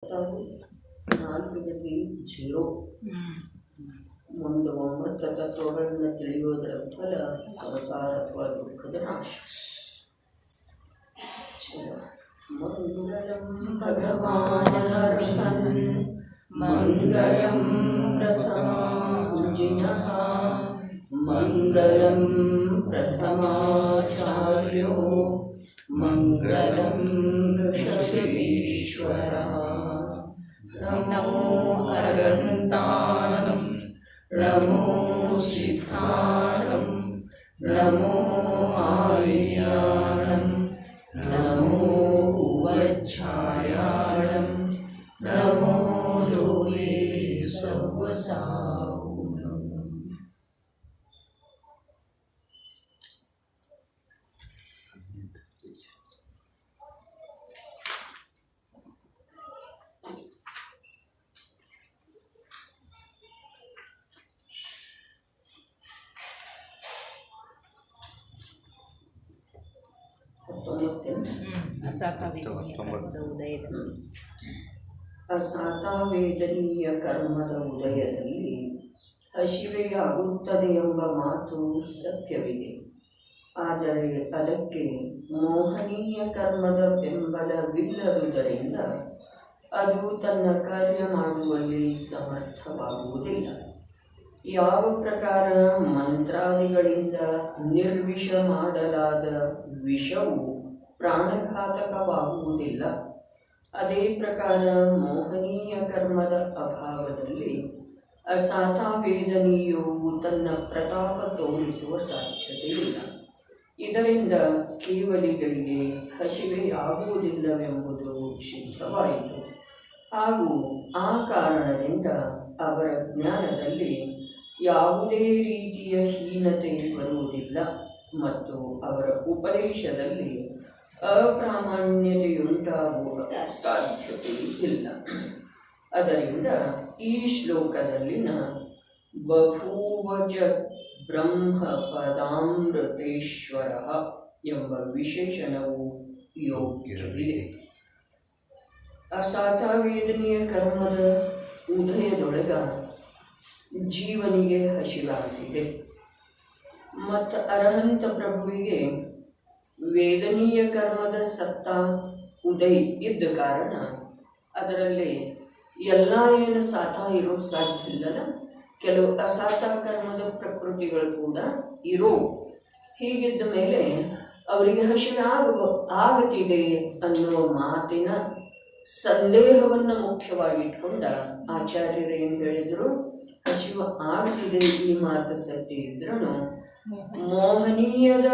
4 ಗತಿ 0 ಮುಂದೆ 9 ತತ್ವಗಳನ್ನು ತಿಳಿಯುವುದರ ಫಲ ಸಂಸಾರ ಅಥವಾ ದುಃಖದ ನಾಶ. ಮಂಗಳಂ ಭಗವಾನ್ ಮಂಗಳಂ ಪ್ರಥಮಾಜಿನಃ ಮಂಗಳಂ ಪ್ರಥಮಾಚಾರ್ಯೋ ಮಂಗಳಂ ಋಷಭೀಶ್ವರಃ. ನಮೋ ಅನಂತಾನಂ ನಮೋ ಸಿದ್ಧಾಣಂ ನಮೋ ಆರ್ಯಾಣಂ ನಮೋ ಉವಚ್ಛಾಯಾಣಂ ನಮೋ ಲೋಯೇ ಸರ್ವಸಾಹುಣಂ. ಅಸಾತಾವೇದನೀಯ ಕರ್ಮದ ಉದಯದಲ್ಲಿ ಹಸಿವೆಯಾಗುತ್ತದೆ ಎಂಬ ಮಾತು ಸತ್ಯವಿದೆ. ಆದರೆ ಅದಕ್ಕೆ ಮೋಹನೀಯ ಕರ್ಮದ ಬೆಂಬಲವಿಲ್ಲದುದರಿಂದ ಅದು ತನ್ನ ಕಾರ್ಯ ಮಾಡುವಲ್ಲಿ ಸಮರ್ಥವಾಗುವುದಿಲ್ಲ. ಯಾವ ಪ್ರಕಾರ ಮಂತ್ರಾದಿಗಳಿಂದ ನಿರ್ವಿಷ ಮಾಡಲಾದ ವಿಷವು ಪ್ರಾಣಘಾತಕವಾಗುವುದಿಲ್ಲ, ಅದೇ ಪ್ರಕಾರ ಮೋಹನೀಯ ಕರ್ಮದ ಅಭಾವದಲ್ಲಿ ಅಸಾತಾವೇದನೀಯವು ತನ್ನ ಪ್ರತಾಪ ತೋರಿಸುವ ಸಾಧ್ಯತೆಯಿಲ್ಲ. ಇದರಿಂದ ಕೇವಲಿಗಳಿಗೆ ಹಸಿವೆಯಾಗುವುದಿಲ್ಲವೆಂಬುದು ಸಿದ್ಧವಾಯಿತು. ಹಾಗೂ ಆ ಕಾರಣದಿಂದ ಅವರ ಜ್ಞಾನದಲ್ಲಿ ಯಾವುದೇ ರೀತಿಯ ಹೀನತೆ ಬರುವುದಿಲ್ಲ ಮತ್ತು ಅವರ ಉಪದೇಶದಲ್ಲಿ ಅಪ್ರಾಮಾಣ್ಯತೆಯುಂಟಾಗುವ ಸಾಧ್ಯತೆ ಇಲ್ಲ. ಅದರಿಂದ ಈ ಶ್ಲೋಕದಲ್ಲಿನ ಬಭೂವಜ ಬ್ರಹ್ಮ ಪದಾಮೃತೇಶ್ವರ ಎಂಬ ವಿಶೇಷಣವು ಯೋಗ್ಯವಿದೆ. ಅಸಾತಾವೇದನೀಯ ಕರ್ಮದ ಉದಯದೊಳಗ ಜೀವನಿಗೆ ಹಸಿವಾಗ್ತಿದೆ ಮತ್ತು ಅರಹಂತ ಪ್ರಭುವಿಗೆ ವೇದನೀಯ ಕರ್ಮದ ಸತ್ತ ಉದಯ ಇದ್ದ ಕಾರಣ ಅದರಲ್ಲಿ ಎಲ್ಲ ಏನು ಸಾತ ಇರೋ ಸಾಧ್ಯ ಇಲ್ಲದ ಕೆಲವು ಅಸಾತ ಕರ್ಮದ ಪ್ರಕೃತಿಗಳು ಕೂಡ ಇರೋ. ಹೀಗಿದ್ದ ಮೇಲೆ ಅವರಿಗೆ ಆಗುತ್ತಿದೆ ಅನ್ನುವ ಮಾತಿನ ಸಂದೇಹವನ್ನು ಮುಖ್ಯವಾಗಿಟ್ಕೊಂಡ ಆಚಾರ್ಯರು ಏನು ಹೇಳಿದರು, ಹಸಿವು ಆಗ್ತಿದೆ ಈ ಮಾತು ಸತ್ಯ ಇದ್ರೂ ಮೋಹನೀಯದ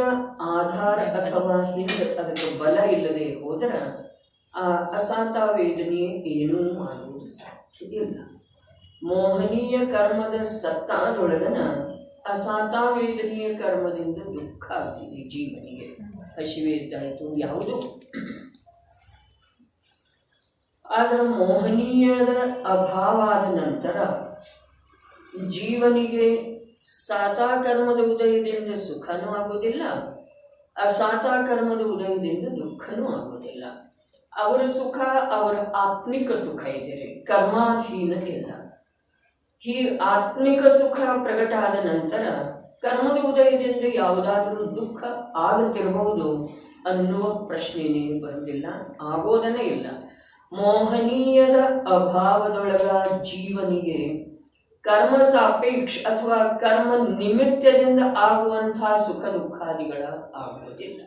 ಆಧಾರ ಅಥವಾ ಹಿಂದೆ ಅದಕ್ಕೆ ಬಲ ಇಲ್ಲದೆ ಹೋದರೆ ಆ ಅಸಾತಾವೇದನೆ ಏನೂ ಮಾಡುವುದು ಸಾಧ್ಯ ಇಲ್ಲ. ಮೋಹನೀಯ ಕರ್ಮದ ಸತ್ತಾದೊಳಗನ ಅಸಾತಾವೇದನೀಯ ಕರ್ಮದಿಂದ ದುಃಖ ಆಗ್ತಿದೆ ಜೀವನಿಗೆ. ಹಸಿವೆ ಇದ್ದಾಯಿತು ಯಾವುದು. ಆದರೆ ಮೋಹನೀಯದ ಅಭಾವ ಆದ ನಂತರ ಜೀವನಿಗೆ ಸಾತಾ ಕರ್ಮದ ಉದಯದಿಂದ ಸುಖನೂ ಆಗೋದಿಲ್ಲ, ಅಸಾತಾ ಕರ್ಮದ ಉದಯದಿಂದ ದುಃಖನೂ ಆಗೋದಿಲ್ಲ. ಅವರ ಸುಖ ಅವರ ಆತ್ಮಿಕ ಸುಖ ಇದೆ, ಕರ್ಮಾಧೀನ ಇಲ್ಲ. ಈ ಆತ್ಮಿಕ ಸುಖ ಪ್ರಕಟ ಆದ ನಂತರ ಕರ್ಮದ ಉದಯದಿಂದ ಯಾವುದಾದರೂ ದುಃಖ ಆಗುತ್ತಿರಬಹುದು ಅನ್ನುವ ಪ್ರಶ್ನೆಯೇ ಬರುವುದಿಲ್ಲ, ಆಗೋದನೇ ಇಲ್ಲ. ಮೋಹನೀಯದ ಅಭಾವದೊಳಗ ಜೀವನಿಗೆ ಕರ್ಮ ಸಾಪೇಕ್ಷ ಅಥವಾ ಕರ್ಮ ನಿಮಿತ್ತದಿಂದ ಆಗುವಂತಹ ಸುಖ ದುಃಖಾದಿಗಳ ಆಗುವುದಿಲ್ಲ.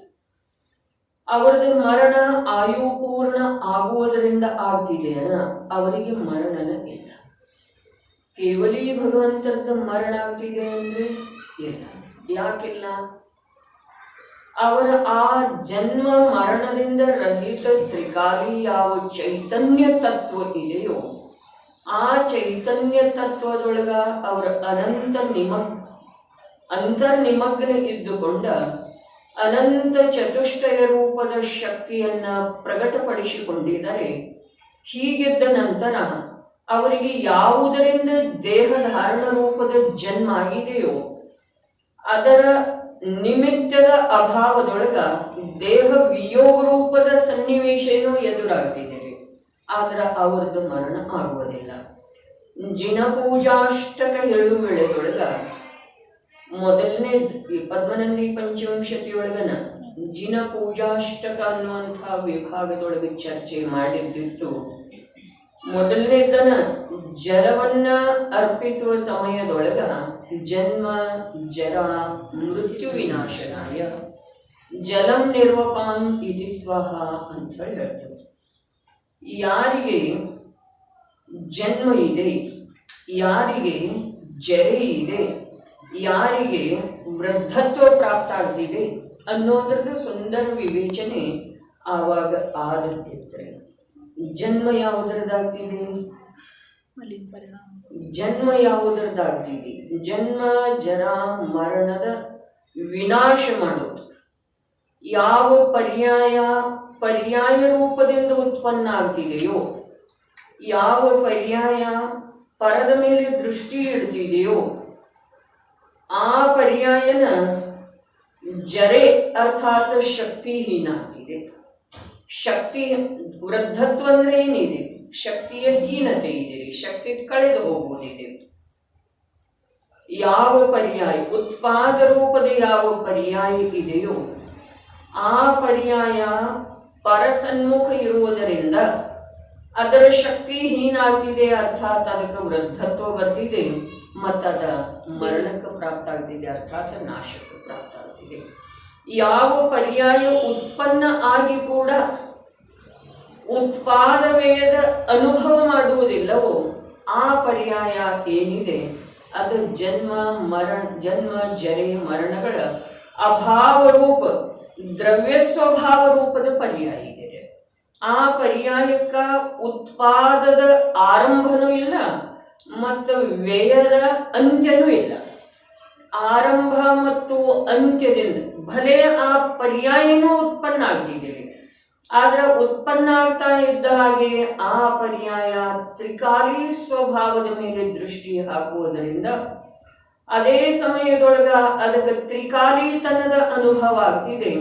ಅವರದ್ದು ಮರಣ ಆಯುಪೂರ್ಣ ಆಗುವುದರಿಂದ ಆಗ್ತಿದೆ, ಅವರಿಗೆ ಮರಣನ ಇಲ್ಲ. ಕೇವಲಿ ಭಗವಂತರದ್ದು ಮರಣ ಆಗ್ತಿದೆ ಅಂದರೆ ಇಲ್ಲ. ಯಾಕಿಲ್ಲ? ಅವರ ಆ ಜನ್ಮ ಮರಣದಿಂದ ರಹಿತ ತ್ರಿಕಾಲಿ ಯಾವ ಚೈತನ್ಯ ತತ್ವ ಇದೆಯೋ ಆ ಚೈತನ್ಯ ತತ್ವದೊಳಗ ಅವರ ಅಂತರ್ನಿಮಗ್ನ ಇದ್ದುಕೊಂಡ ಅನಂತ ಚತುಷ್ಟಯ ರೂಪದ ಶಕ್ತಿಯನ್ನ ಪ್ರಕಟಪಡಿಸಿಕೊಂಡಿದ್ದಾರೆ. ಹೀಗಿದ್ದ ನಂತರ ಅವರಿಗೆ ಯಾವುದರಿಂದ ದೇಹಧಾರಣ ರೂಪದ ಜನ್ಮ ಆಗಿದೆಯೋ ಅದರ ನಿಮಿತ್ತದ ಅಭಾವದೊಳಗ ದೇಹ ವಿಯೋಗ ರೂಪದ ಸನ್ನಿವೇಶ ಏನೋ ಎದುರಾಗ್ತಿದೆ. ಆದ್ರೆ ಅವ್ರದ್ದು ಮರಣ ಆಗುವುದಿಲ್ಲ. ಜಿನ ಪೂಜಾಷ್ಟಕ ಹೇಳು ವೇಳೆದೊಳಗ ಮೊದಲನೇ ಪದ್ಮನಂದಿ ಪಂಚವಿಂಶತಿಯೊಳಗನ ಜಿನ ಪೂಜಾಷ್ಟಕ ಅನ್ನುವಂಥ ವಿಭಾಗದೊಳಗೆ ಚರ್ಚೆ ಮಾಡಿದ್ದಿತ್ತು. ಮೊದಲನೇದನ ಜಲವನ್ನ ಅರ್ಪಿಸುವ ಸಮಯದೊಳಗ ಜನ್ಮ ಜರ ಮೃತ್ಯು ವಿನಾಶನಾಯ ಜಲಂ ನಿರ್ವಪಾಂ ಇತಿ ಸ್ವಹ ಅಂತ ಹೇಳಿ ಹೇಳ್ತೇವೆ. ಯಾರಿಗೆ ಜನ್ಮ ಇದೆ, ಯಾರಿಗೆ ಜರೆ ಇದೆ, ಯಾರಿಗೆ ವೃದ್ಧತ್ವ ಪ್ರಾಪ್ತ ಆಗ್ತಿದೆ ಅನ್ನೋದ್ರದ್ದು ಸುಂದರ ವಿವೇಚನೆ ಆವಾಗ ಆದದ್ದಿರ್ತದೆ. ಜನ್ಮ ಯಾವುದರದಾಗ್ತಿದೆ? ಜನ್ಮ ಯಾವುದರದಾಗ್ತಿದೆ? ಜನ್ಮ ಜರ ಮರಣದ ವಿನಾಶ ಮಾಡೋದು. ಯಾವ ಪರ್ಯಾಯ ರೂಪದಿಂದ ಉತ್ಪನ್ನ ಆಗ್ತಿದೆಯೋ, ಯಾವ ಪರ್ಯಾಯ ಪರದ ಮೇಲೆ ದೃಷ್ಟಿ ಇಡ್ತಿದೆಯೋ ಆ ಪರ್ಯಾಯನ ಜರೆ ಅರ್ಥಾತ್ ಶಕ್ತಿಹೀನ ಆಗ್ತಿದೆ. ಶಕ್ತಿ ವೃದ್ಧತ್ವ ಅಂದ್ರೆ ಏನಿದೆ? ಶಕ್ತಿಯ ಹೀನತೆ ಇದೆ, ಶಕ್ತಿ ಕಳೆದು ಹೋಗುವುದಿದೆ. ಯಾವ ಪರ್ಯಾಯ ಉತ್ಪಾದ ರೂಪದ ಯಾವ ಪರ್ಯಾಯ ಇದೆಯೋ ಆ ಪರ್ಯಾಯ ಪರಸನ್ಮುಖ ಇರುವುದರಿಂದ ಅದರ ಶಕ್ತಿ ಹೀನಾಗ್ತಿದೆ, ಅರ್ಥಾತ್ ಅದಕ್ಕೆ ವೃದ್ಧತ್ವ ಬರ್ತಿದೆ, ಮತ್ತದ ಮರಣಕ್ಕೆ ಪ್ರಾಪ್ತ ಆಗ್ತಿದೆ, ಅರ್ಥಾತ್ ನಾಶಕ್ಕೆ ಪ್ರಾಪ್ತ ಆಗ್ತಿದೆ. ಯಾವ ಪರ್ಯಾಯ ಉತ್ಪನ್ನ ಆಗಿ ಕೂಡ ಉತ್ಪಾದವೇದ ಅನುಭವ ಮಾಡುವುದಿಲ್ಲವೋ ಆ ಪರ್ಯಾಯ ಏನಿದೆ ಅದು ಜನ್ಮ ಜರೆ ಮರಣಗಳ ಅಭಾವ ರೂಪ ದ್ರವ್ಯ ಸ್ವಭಾವ ರೂಪದ ಪರ್ಯಾಯ ಇದೆ. ಆ ಪರ್ಯಾಯಕ್ಕ ಉತ್ಪಾದದ ಆರಂಭನೂ ಇಲ್ಲ ಮತ್ತು ವ್ಯಯದ ಅಂತ್ಯನೂ ಇಲ್ಲ. ಆರಂಭ ಮತ್ತು ಅಂತ್ಯದಿಂದ ಭಲೆ ಆ ಪರ್ಯಾಯನೂ ಉತ್ಪನ್ನ ಆಗ್ತಿದೆ, ಆದ್ರೆ ಉತ್ಪನ್ನ ಆಗ್ತಾ ಇದ್ದ ಹಾಗೆ ಆ ಪರ್ಯಾಯ ತ್ರಿಕಾಲಿ ಸ್ವಭಾವದ ಮೇಲೆ ದೃಷ್ಟಿ ಹಾಕುವುದರಿಂದ ಅದೇ ಸಮಯದೊಳಗ ಅದಕ್ಕೆ ತ್ರಿಕಾಲಿತನದ ಅನುಭವ ಆಗ್ತಿದೆ.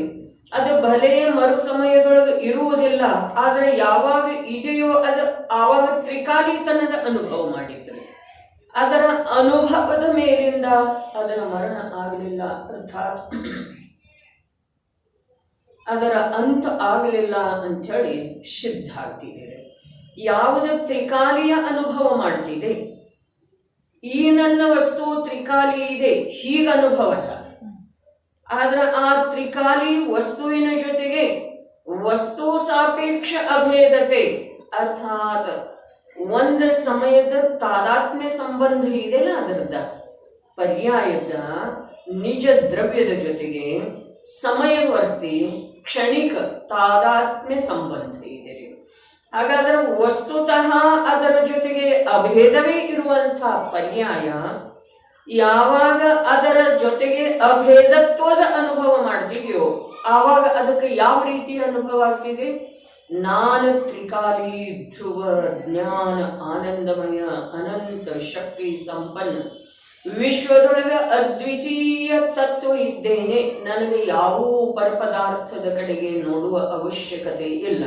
ಅದು ಭಲೆ ಮರು ಸಮಯದೊಳಗೆ ಇರುವುದಿಲ್ಲ, ಆದ್ರೆ ಯಾವಾಗ ಇದೆಯೋ ಅದು ಆವಾಗ ತ್ರಿಕಾಲಿತನದ ಅನುಭವ ಮಾಡಿದ್ರೆ ಅದರ ಅನುಭವದ ಮೇಲಿಂದ ಅದರ ಮರಣ ಆಗಲಿಲ್ಲ, ಅರ್ಥಾತ್ ಅದರ ಅಂತ ಆಗಲಿಲ್ಲ ಅಂಥೇಳಿ ಸಿದ್ಧ ಆಗ್ತಿದೆ. ಯಾವುದ ತ್ರಿಕಾಲಿಯ ಅನುಭವ ಮಾಡ್ತಿದೆ, ಈ ನನ್ನ ವಸ್ತು ತ್ರಿಕಾಲಿ ಇದೆ ಹೀಗ ಅನುಭವ ಅಲ್ಲ, ಆದ್ರೆ ಆ ತ್ರಿಕಾಲಿ ವಸ್ತುವಿನ ಜೊತೆಗೆ ವಸ್ತು ಸಾಪೇಕ್ಷ ಅಭೇದತೆ ಅರ್ಥಾತ್ ಒಂದು ಸಮಯದ ತಾದಾತ್ಮ್ಯ ಸಂಬಂಧ ಇದೆಯಲ್ಲ, ಅದರದ ಪರ್ಯಾಯದ ನಿಜ ದ್ರವ್ಯದ ಜೊತೆಗೆ ಸಮಯವರ್ತಿ ಕ್ಷಣಿಕ ತಾದಾತ್ಮ್ಯ ಸಂಬಂಧ ಇದೆ. ಹಾಗಾದರೆ ವಸ್ತುತಃ ಅದರ ಜೊತೆಗೆ ಅಭೇದವೇ ಇರುವಂತಹ ಪರ್ಯಾಯ ಯಾವಾಗ ಅದರ ಜೊತೆಗೆ ಅಭೇದತ್ವದ ಅನುಭವ ಮಾಡ್ತಿದೆಯೋ ಆವಾಗ ಅದಕ್ಕೆ ಯಾವ ರೀತಿಯ ಅನುಭವ ಆಗ್ತಿದೆ? ನಾನ ತ್ರಿಕಾಲಿ ಧ್ರುವ ಜ್ಞಾನ ಆನಂದಮಯ ಅನಂತ ಶಕ್ತಿ ಸಂಪನ್ನ ವಿಶ್ವದೊಳಗೆ ಅದ್ವಿತೀಯ ತತ್ವ ಇದ್ದೇನೆ, ನನಗೆ ಯಾವ ಪರಪದಾರ್ಥದ ಕಡೆಗೆ ನೋಡುವ ಅವಶ್ಯಕತೆ ಇಲ್ಲ,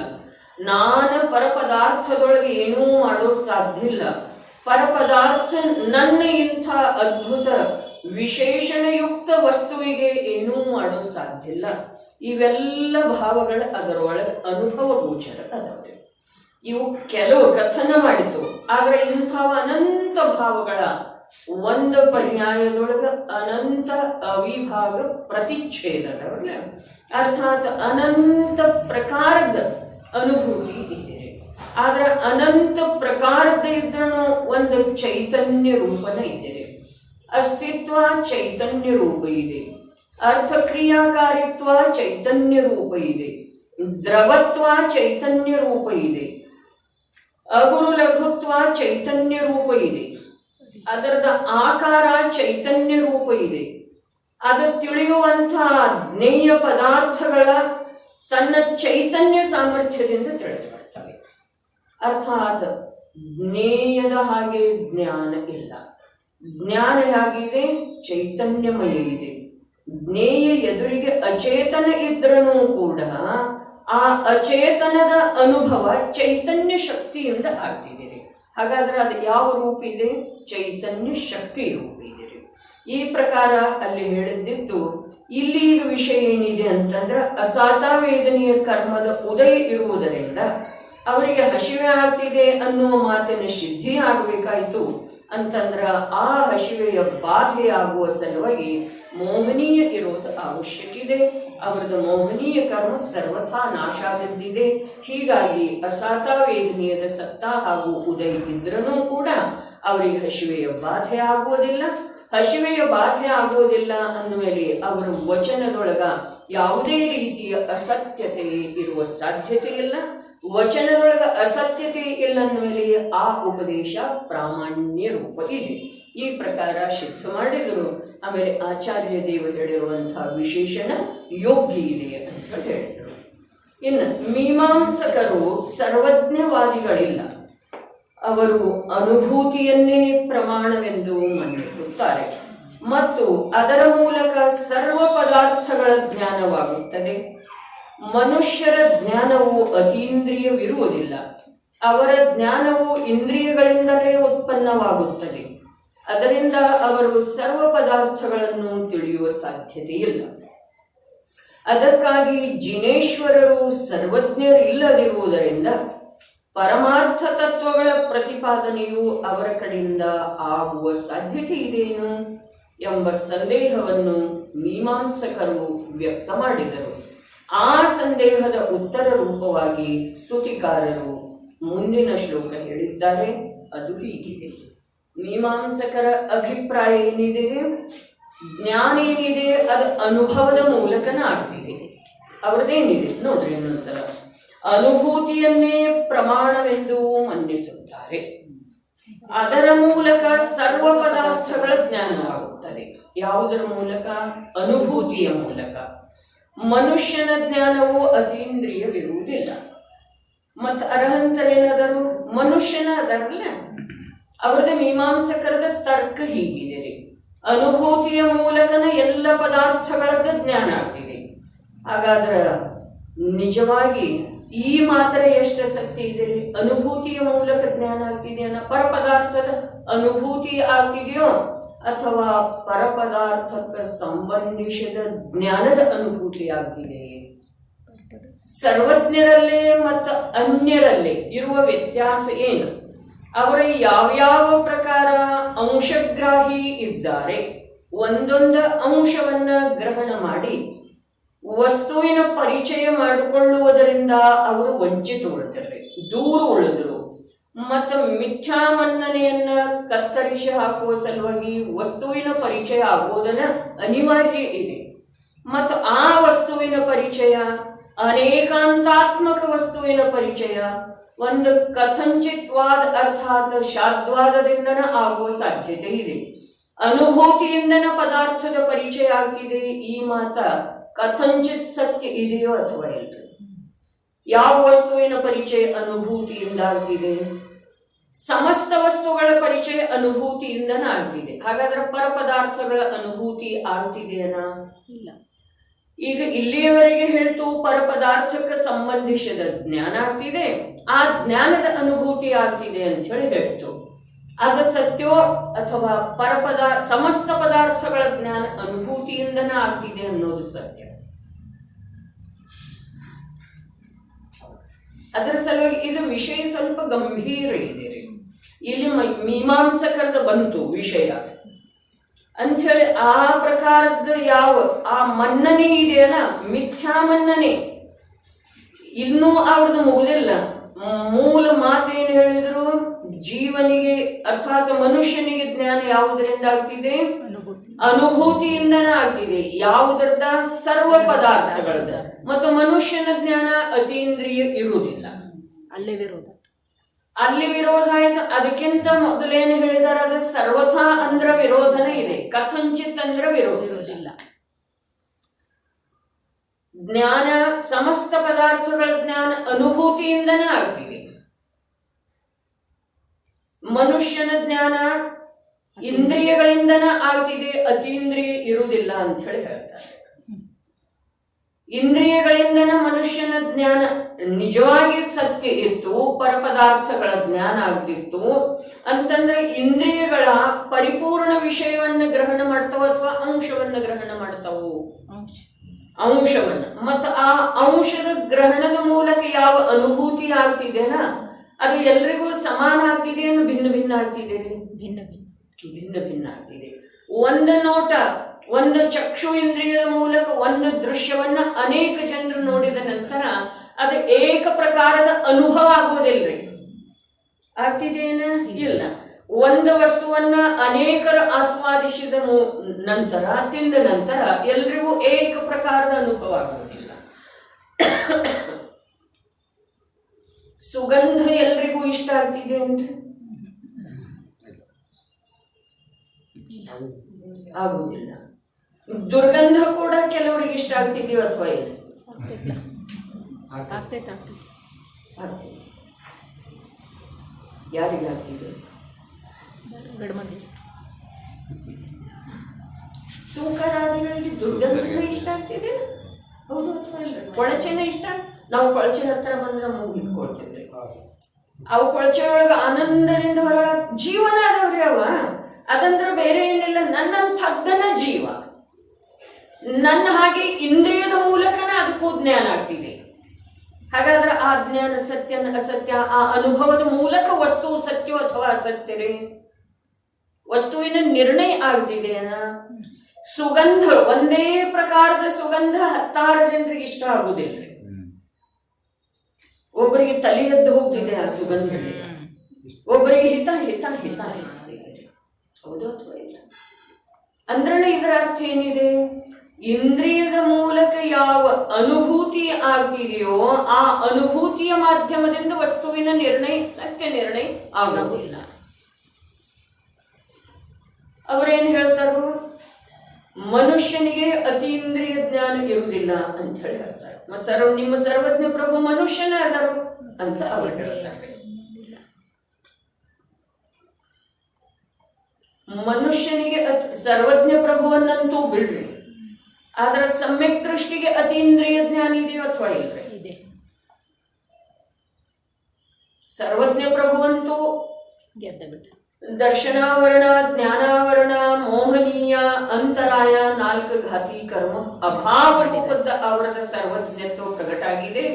ನಾನು ಪರಪದಾರ್ಥದೊಳಗೆ ಏನೂ ಮಾಡೋ ಸಾಧ್ಯ ಇಲ್ಲ, ಪರಪದಾರ್ಥ ನನ್ನ ಇಂಥ ಅದ್ಭುತ ವಿಶೇಷಣಯುಕ್ತ ವಸ್ತುವಿಗೆ ಏನೂ ಮಾಡೋ ಸಾಧ್ಯ ಇಲ್ಲ. ಇವೆಲ್ಲ ಭಾವಗಳ ಅದರೊಳಗೆ ಅನುಭವ ಗೋಚರ ಅದಾವೆ. ಇವು ಕೆಲವು ಕಥನ ಮಾಡಿತು, ಆದರೆ ಇಂಥವ ಅನಂತ ಭಾವಗಳ ಒಂದು ಪರ್ಯಾಯದೊಳಗೆ ಅನಂತ ಅವಿಭಾಗ ಪ್ರತಿಚ್ಛೇದದ ಅರ್ಥಾತ್ ಅನಂತ ಪ್ರಕಾರದ ಅನುಭೂತಿ ಇದೆ. ಆದ್ರೆ ಅನಂತ ಪ್ರಕಾರದ ಇದ್ರೂ ಒಂದು ಚೈತನ್ಯ ರೂಪನ ಇದೆ, ಅಸ್ತಿತ್ವ ಚೈತನ್ಯ ರೂಪ ಇದೆ, ಅರ್ಥಕ್ರಿಯಾಕಾರಿತ್ವ ಚೈತನ್ಯ ರೂಪ ಇದೆ, ದ್ರವತ್ವ ಚೈತನ್ಯ ರೂಪ ಇದೆ, ಅಗುರು ಲಘುತ್ವ ಚೈತನ್ಯ ರೂಪ ಇದೆ, ಅದರದ ಆಕಾರ ಚೈತನ್ಯ ರೂಪ ಇದೆ. ಅದು ತಿಳಿಯುವಂತಹ ಜ್ಞೇಯ ಪದಾರ್ಥಗಳ ತನ್ನ ಚೈತನ್ಯ ಸಾಮರ್ಥ್ಯದಿಂದ ತಿಳಿದು ಬರ್ತವೆ. ಅರ್ಥಾತ್ ಜ್ಞೇಯದ ಹಾಗೆ ಜ್ಞಾನ ಇಲ್ಲ, ಜ್ಞಾನ ಹೇಗಿದೆ? ಚೈತನ್ಯಮಯ ಇದೆ. ಜ್ಞೇಯ ಎದುರಿಗೆ ಅಚೇತನ ಇದ್ರೂ ಕೂಡ ಆ ಅಚೇತನದ ಅನುಭವ ಚೈತನ್ಯ ಶಕ್ತಿಯಿಂದ ಆಗ್ತಿದೆ ರೀ. ಹಾಗಾದ್ರೆ ಅದು ಯಾವ ರೂಪ ಇದೆ? ಚೈತನ್ಯ ಶಕ್ತಿ ರೂಪ ಇದೆ ರೀ. ಈ ಪ್ರಕಾರ ಅಲ್ಲಿ ಹೇಳಿದ್ದಿತ್ತು. ಇಲ್ಲಿ ಈಗ ವಿಷಯ ಏನಿದೆ ಅಂತಂದ್ರೆ ಅಸಾತಾವೇದನೆಯ ಕರ್ಮದ ಉದಯ ಇರುವುದರಿಂದ ಅವರಿಗೆ ಹಸಿವೆ ಆಗ್ತಿದೆ ಅನ್ನುವ ಮಾತಿನ ಸಿದ್ಧಿ ಆಗಬೇಕಾಯಿತು ಅಂತಂದ್ರ ಆ ಹಸಿವೆಯ ಬಾಧೆ ಆಗುವ ಸಲುವಾಗಿ ಮೋಹನೀಯ ಇರೋದು ಅವಶ್ಯಕ ಇದೆ. ಅವರದ್ದು ಮೋಹನೀಯ ಕರ್ಮ ಸರ್ವಥಾ ನಾಶ ಆಗದ್ದಿದೆ. ಹೀಗಾಗಿ ಅಸಾತಾವೇದನೆಯದ ಸತ್ತ ಹಾಗೂ ಉದಯ ಇದ್ರೂ ಕೂಡ ಅವರಿಗೆ ಹಸಿವೆಯ ಬಾಧೆ ಆಗುವುದಿಲ್ಲ. ಹಸಿವೆಯ ಬಾಧೆ ಆಗುವುದಿಲ್ಲ ಅಂದಮೇಲೆ ಅವರ ವಚನದೊಳಗ ಯಾವುದೇ ರೀತಿಯ ಅಸತ್ಯತೆ ಇರುವ ಸಾಧ್ಯತೆ ಇಲ್ಲ. ವಚನದೊಳಗ ಅಸತ್ಯತೆ ಇಲ್ಲ ಅಂದಮೇಲೆ ಆ ಉಪದೇಶ ಪ್ರಾಮಾಣ್ಯ ರೂಪ ಇದೆ. ಈ ಪ್ರಕಾರ ಸಿದ್ಧ ಮಾಡಿದರು. ಆಮೇಲೆ ಆಚಾರ್ಯ ದೇವರು ಹೇಳಿರುವಂತಹ ವಿಶೇಷಣ ಯೋಗ್ಯ ಇದೆ ಅಂತ ಹೇಳಿದರು. ಇನ್ನು ಮೀಮಾಂಸಕರು ಸರ್ವಜ್ಞವಾದಿಗಳಿಲ್ಲ. ಅವರು ಅನುಭೂತಿಯನ್ನೇ ಪ್ರಮಾಣವೆಂದು ಮನ್ನಿಸುತ್ತಾರೆ ಮತ್ತು ಅದರ ಮೂಲಕ ಸರ್ವ ಪದಾರ್ಥಗಳ ಜ್ಞಾನವಾಗುತ್ತದೆ. ಮನುಷ್ಯರ ಜ್ಞಾನವು ಅತೀಂದ್ರಿಯವಿರುವುದಿಲ್ಲ. ಅವರ ಜ್ಞಾನವು ಇಂದ್ರಿಯಗಳಿಂದಲೇ ಉತ್ಪನ್ನವಾಗುತ್ತದೆ. ಅದರಿಂದ ಅವರು ಸರ್ವ ಪದಾರ್ಥಗಳನ್ನು ತಿಳಿಯುವ ಸಾಧ್ಯತೆ ಇಲ್ಲ. ಅದಕ್ಕಾಗಿ ಜಿನೇಶ್ವರರು ಸರ್ವಜ್ಞರಿಲ್ಲದಿರುವುದರಿಂದ ಪರಮಾರ್ಥ ತತ್ವಗಳ ಪ್ರತಿಪಾದನೆಯು ಅವರ ಕಡೆಯಿಂದ ಆಗುವ ಸಾಧ್ಯತೆ ಇದೆಯೇನು ಎಂಬ ಸಂದೇಹವನ್ನು ಮೀಮಾಂಸಕರು ವ್ಯಕ್ತ ಮಾಡಿದರು. ಆ ಸಂದೇಹದ ಉತ್ತರ ರೂಪವಾಗಿ ಸ್ತುತಿಕಾರರು ಮುಂದಿನ ಶ್ಲೋಕ ಹೇಳಿದ್ದಾರೆ. ಅದು ಹೀಗಿದೆ. ಮೀಮಾಂಸಕರ ಅಭಿಪ್ರಾಯ ಏನಿದೆ? ಜ್ಞಾನ ಏನಿದೆ ಅದು ಅನುಭವದ ಮೂಲಕನ ಆಗ್ತಿದೆ. ಅವ್ರದ್ದೇನಿದೆ ನೋಡ್ರಿ ಇನ್ನೊಂದ್ಸಲ. ಅನುಭೂತಿಯನ್ನೇ ಪ್ರಮಾಣವೆಂದು ಮನ್ನಿಸುತ್ತಾರೆ. ಅದರ ಮೂಲಕ ಸರ್ವ ಪದಾರ್ಥಗಳ ಜ್ಞಾನವಾಗುತ್ತದೆ. ಯಾವುದರ ಮೂಲಕ? ಅನುಭೂತಿಯ ಮೂಲಕ. ಮನುಷ್ಯನ ಜ್ಞಾನವು ಅತೀಂದ್ರಿಯವಿರುವುದಿಲ್ಲ. ಮತ್ತು ಅರ್ಹಂತರೇನದರು? ಮನುಷ್ಯನ ಅದರಲ್ಲ. ಅವ್ರದ್ದು ಮೀಮಾಂಸಕರದ ತರ್ಕ ಹೀಗಿದೆ ರೀ. ಅನುಭೂತಿಯ ಮೂಲಕನ ಎಲ್ಲ ಪದಾರ್ಥಗಳದ್ದು ಜ್ಞಾನ ಆಗ್ತಿದೆ. ಹಾಗಾದ್ರೆ ನಿಜವಾಗಿ ಈ ಮಾತ್ರ ಎಷ್ಟು ಸತ್ಯ ಇದೆ ರೀ? ಅನುಭೂತಿಯ ಮೂಲಕ ಜ್ಞಾನ ಆಗ್ತಿದೆಯನ್ನ? ಪರಪದಾರ್ಥದ ಅನುಭೂತಿ ಆಗ್ತಿದೆಯೋ ಅಥವಾ ಪರಪದಾರ್ಥಕ್ಕೆ ಸಂಬಂಧಿಸಿದ ಜ್ಞಾನದ ಅನುಭೂತಿ ಆಗ್ತಿದೆ? ಸರ್ವಜ್ಞರಲ್ಲೇ ಮತ್ತು ಅನ್ಯರಲ್ಲೇ ಇರುವ ವ್ಯತ್ಯಾಸ ಏನು? ಅವರ ಯಾವ್ಯಾವ ಪ್ರಕಾರ ಅಂಶಗ್ರಾಹಿ ಇದ್ದಾರೆ. ಒಂದೊಂದು ಅಂಶವನ್ನ ಗ್ರಹಣ ಮಾಡಿ ವಸ್ತುವಿನ ಪರಿಚಯ ಮಾಡಿಕೊಳ್ಳುವುದರಿಂದ ಅವರು ವಂಚಿತ ಉಳಿದರು, ದೂರ ಉಳಿದರು. ಮತ್ತು ಮಿಥ್ಯಾಮನ್ನನೆಯನ್ನ ಕತ್ತರಿಸಿ ಹಾಕುವ ಸಲುವಾಗಿ ವಸ್ತುವಿನ ಪರಿಚಯ ಆಗುವುದನ್ನ ಅನಿವಾರ್ಯ ಇದೆ. ಮತ್ತು ಆ ವಸ್ತುವಿನ ಪರಿಚಯ ಅನೇಕಾಂತಾತ್ಮಕ ವಸ್ತುವಿನ ಪರಿಚಯ ಒಂದು ಕಥಂಚಿತ್ವಾದ ಅರ್ಥಾತ್ ಶಾದ್ವಾದದಿಂದನ ಆಗುವ ಸಾಧ್ಯತೆ ಇದೆ. ಅನುಭೂತಿಯಿಂದನ ಪದಾರ್ಥದ ಪರಿಚಯ ಆಗ್ತಿದೆ. ಈ ಮಾತ ಕಥಂಚಿತ್ ಸತ್ಯ ಇದೆಯೋ ಅಥವಾ ಇಲ್ರಿ? ಯಾವ ವಸ್ತುವಿನ ಪರಿಚಯ ಅನುಭೂತಿಯಿಂದ ಆಗ್ತಿದೆ? ಸಮಸ್ತ ವಸ್ತುಗಳ ಪರಿಚಯ ಅನುಭೂತಿಯಿಂದನ ಆಗ್ತಿದೆ. ಹಾಗಾದ್ರೆ ಪರಪದಾರ್ಥಗಳ ಅನುಭೂತಿ ಆಗ್ತಿದೆಯನ? ಇಲ್ಲ. ಈಗ ಇಲ್ಲಿಯವರೆಗೆ ಹೇಳ್ತು ಪರಪದಾರ್ಥಕ್ಕೆ ಸಂಬಂಧಿಸಿದ ಜ್ಞಾನ ಆಗ್ತಿದೆ, ಆ ಜ್ಞಾನದ ಅನುಭೂತಿ ಆಗ್ತಿದೆ ಅಂತ ಹೇಳಿ ಹೇಳ್ತು. ಅದು ಸತ್ಯವೋ ಅಥವಾ ಸಮಸ್ತ ಪದಾರ್ಥಗಳ ಜ್ಞಾನ ಅನುಭೂತಿಯಿಂದನ ಆಗ್ತಿದೆ ಅನ್ನೋದು ಸತ್ಯ? ಅದರ ಸಲುವಾಗಿ ಇದು ವಿಷಯ ಸ್ವಲ್ಪ ಗಂಭೀರ ಇದೆ ರೀ. ಇಲ್ಲಿ ಮೀಮಾಂಸಕರದ ಬಂತು ವಿಷಯ ಅಂಥೇಳಿ ಆ ಪ್ರಕಾರದ ಆ ಮನ್ನನೆ ಇದೆಯಲ್ಲ, ಮಿಥ್ಯಾ ಮನ್ನನೆ ಇನ್ನೂ ಅವ್ರದ್ದು ಮುಗುದಿಲ್ಲ. ಮೂಲ ಮಾತೇನು ಹೇಳಿದ್ರು? ಜೀವನಿಗೆ ಅರ್ಥಾತ್ ಮನುಷ್ಯನಿಗೆ ಜ್ಞಾನ ಯಾವುದರಿಂದ ಆಗ್ತಿದೆ? ಅನುಭೂತಿಯಿಂದನೇ ಆಗ್ತಿದೆ. ಯಾವುದರದ? ಸರ್ವ ಪದಾರ್ಥಗಳದ. ಮತ್ತು ಮನುಷ್ಯನ ಜ್ಞಾನ ಅತೀಂದ್ರಿಯ ಇರುವುದಿಲ್ಲ. ಅಲ್ಲಿ ವಿರೋಧ ಆಯ್ತು. ಅದಕ್ಕಿಂತ ಮೊದಲೇನು ಹೇಳಿದಾರೆ? ಅದು ಸರ್ವಥಾ ಅಂದ್ರ ವಿರೋಧನೇ ಇದೆ, ಕಥಂಚಿತ್ ಅಂದ್ರ ವಿರೋಧಿಲ್ಲ. ಜ್ಞಾನ ಸಮಸ್ತ ಪದಾರ್ಥಗಳ ಜ್ಞಾನ ಅನುಭೂತಿಯಿಂದನೇ ಆಗ್ತಿದೆ. ಮನುಷ್ಯನ ಜ್ಞಾನ ಇಂದ್ರಿಯಗಳಿಂದನೇ ಆಗ್ತಿದೆ, ಅತೀಂದ್ರಿಯ ಇರುವುದಿಲ್ಲ ಅಂತ ಹೇಳಿ ಹೇಳ್ತಾರೆ. ಇಂದ್ರಿಯಗಳಿಂದನ ಮನುಷ್ಯನ ಜ್ಞಾನ ನಿಜವಾಗಿ ಸತ್ಯ ಇತ್ತು, ಪರಪದಾರ್ಥಗಳ ಜ್ಞಾನ ಆಗ್ತಿತ್ತು ಅಂತಂದ್ರೆ ಇಂದ್ರಿಯಗಳ ಪರಿಪೂರ್ಣ ವಿಷಯವನ್ನು ಗ್ರಹಣ ಮಾಡ್ತಾವ ಅಥವಾ ಅಂಶವನ್ನು ಗ್ರಹಣ ಮಾಡ್ತಾವು? ಅಂಶವನ್ನು. ಮತ್ತು ಆ ಅಂಶದ ಗ್ರಹಣದ ಮೂಲಕ ಯಾವ ಅನುಭೂತಿ ಆಗ್ತಿದೆನಾ ಅದು ಎಲ್ರಿಗೂ ಸಮಾನ ಆಗ್ತಿದೆ, ಭಿನ್ನ ಭಿನ್ನ ಆಗ್ತಿದೆ? ಭಿನ್ನ ಭಿನ್ನ ಆಗ್ತಿದೆ. ಒಂದು ನೋಟ, ಒಂದು ಚಕ್ಷು ಇಂದ್ರಿಯದ ಮೂಲಕ ಒಂದು ದೃಶ್ಯವನ್ನ ಅನೇಕ ಜನರು ನೋಡಿದ ನಂತರ ಅದು ಏಕ ಪ್ರಕಾರದ ಅನುಭವ ಆಗೋದಿಲ್ರಿ. ಆಗ್ತಿದೇನ? ಇಲ್ಲ. ಒಂದು ವಸ್ತುವನ್ನ ಅನೇಕರು ಆಸ್ವಾದಿಸಿದ ನಂತರ, ತಿಂದ ನಂತರ ಎಲ್ರಿಗೂ ಏಕ ಪ್ರಕಾರದ ಅನುಭವ ಆಗೋದಿಲ್ಲ. ಸುಗಂಧ ಎಲ್ರಿಗೂ ಇಷ್ಟ ಆಗ್ತಿದೆ ಅಂದ್ರೆ ಆಗುವುದಿಲ್ಲ. ದುರ್ಗಂಧ ಕೂಡ ಕೆಲವರಿಗೆ ಇಷ್ಟ ಆಗ್ತಿದೆಯೋ ಅಥವಾ ಇಲ್ಲ? ಆಗ್ತೈತೆ. ಯಾರಿಗೆ ಆಗ್ತಿದೆ? ಸೂಕರಾದಿಗಳಿಗೆ ದುರ್ಗಂಧನೂ ಇಷ್ಟ ಆಗ್ತಿದೆ, ಹೌದು ಅಥವಾ ಇಲ್ಲ? ಕೊಳಚೆನ ಇಷ್ಟ. ನಾವು ಕೊಳಚೆ ಹತ್ರ ಬಂದ್ರೆ ಮುಗಿಟ್ಕೊಳ್ತಿದ್ವಿ. ಅವು ಕೊಳಚೆ ಒಳಗೆ ಆನಂದದಿಂದ ಹೊರಳ ಜೀವನ ಅದವ್ರಿ ಅವ. ಅದಂದ್ರೆ ಬೇರೆ ಏನಿಲ್ಲ, ನನ್ನಂಥದ್ದನ ಜೀವ. ನನ್ನ ಹಾಗೆ ಇಂದ್ರಿಯದ ಮೂಲಕನ ಅದಕ್ಕೂ ಜ್ಞಾನ ಆಗ್ತಿದೆ. ಹಾಗಾದ್ರೆ ಆ ಜ್ಞಾನ ಸತ್ಯ ಅಸತ್ಯ, ಆ ಅನುಭವದ ಮೂಲಕ ವಸ್ತು ಸತ್ಯ ಅಥವಾ ಅಸತ್ಯ ರೀ? ವಸ್ತುವಿನ ನಿರ್ಣಯ ಆಗ್ತಿದೆಯಾ? ಸುಗಂಧ, ಒಂದೇ ಪ್ರಕಾರದ ಸುಗಂಧ 10 ಜನರಿಗೆ ಇಷ್ಟ ಆಗುದಿಲ್ಲ. ಒಬ್ಬರಿಗೆ ತಲೆ ಎದ್ದು ಹೋಗ್ತಿದೆ ಆ ಸುಗಂಧದಲ್ಲಿ, ಒಬ್ಬರಿಗೆ ಹಿತ ಹಿತ ಹಿತ ಸಿಗುತ್ತೆ, ಹೌದು ಅಥವಾ ಇಲ್ಲ? ಅಂದ್ರೆ ಇದರ ಅರ್ಥ ಏನಿದೆ? ಇಂದ್ರಿಯದ ಮೂಲಕ ಯಾವ ಅನುಭೂತಿ ಆಗ್ತಿದೆಯೋ ಆ ಅನುಭೂತಿಯ ಮಾಧ್ಯಮದಿಂದ ವಸ್ತುವಿನ ನಿರ್ಣಯ, ಸತ್ಯ ನಿರ್ಣಯ ಆಗೋದಿಲ್ಲ. ಅವರೇನು ಹೇಳ್ತಾರು? ಮನುಷ್ಯನಿಗೆ ಅತೀಂದ್ರಿಯ ಜ್ಞಾನ ಇರುವುದಿಲ್ಲ ಅಂತ ಹೇಳಿ ಹೇಳ್ತಾರೆ. ನಿಮ್ಮ ಸರ್ವಜ್ಞ ಪ್ರಭು ಮನುಷ್ಯನೇ ಅದಾರು ಅಂತ ಅವರು ಹೇಳ್ತಾರೆ. ಮನುಷ್ಯನಿಗೆ ಸರ್ವಜ್ಞ ಪ್ರಭುವನ್ನಂತೂ ಬಿಡ್ರಿ, ಆದ್ರ ಸಮ್ಯಕ್ ದೃಷ್ಟಿಗೆ ಅತೀಂದ್ರಿಯ ಜ್ಞಾನ ಇದೆಯೋ ಅಥವಾ ಇಲ್ರಿ? ಇದೆ. ಸರ್ವಜ್ಞ ಪ್ರಭುವಂತೂ ಗೆದ್ದ ಬಿಟ್ಟ. ದರ್ಶನಾವರಣ, ಜ್ಞಾನಾವರಣ, ಮೋಹನೀಯ, ಅಂತರಾಯ, 4 ಘಾತಿ ಕರ್ಮ ಅಭಾವ ರೂಪದ ಅವರದ ಸರ್ವಜ್ಞತ್ವ ಪ್ರಕಟ ಆಗಿದೆ.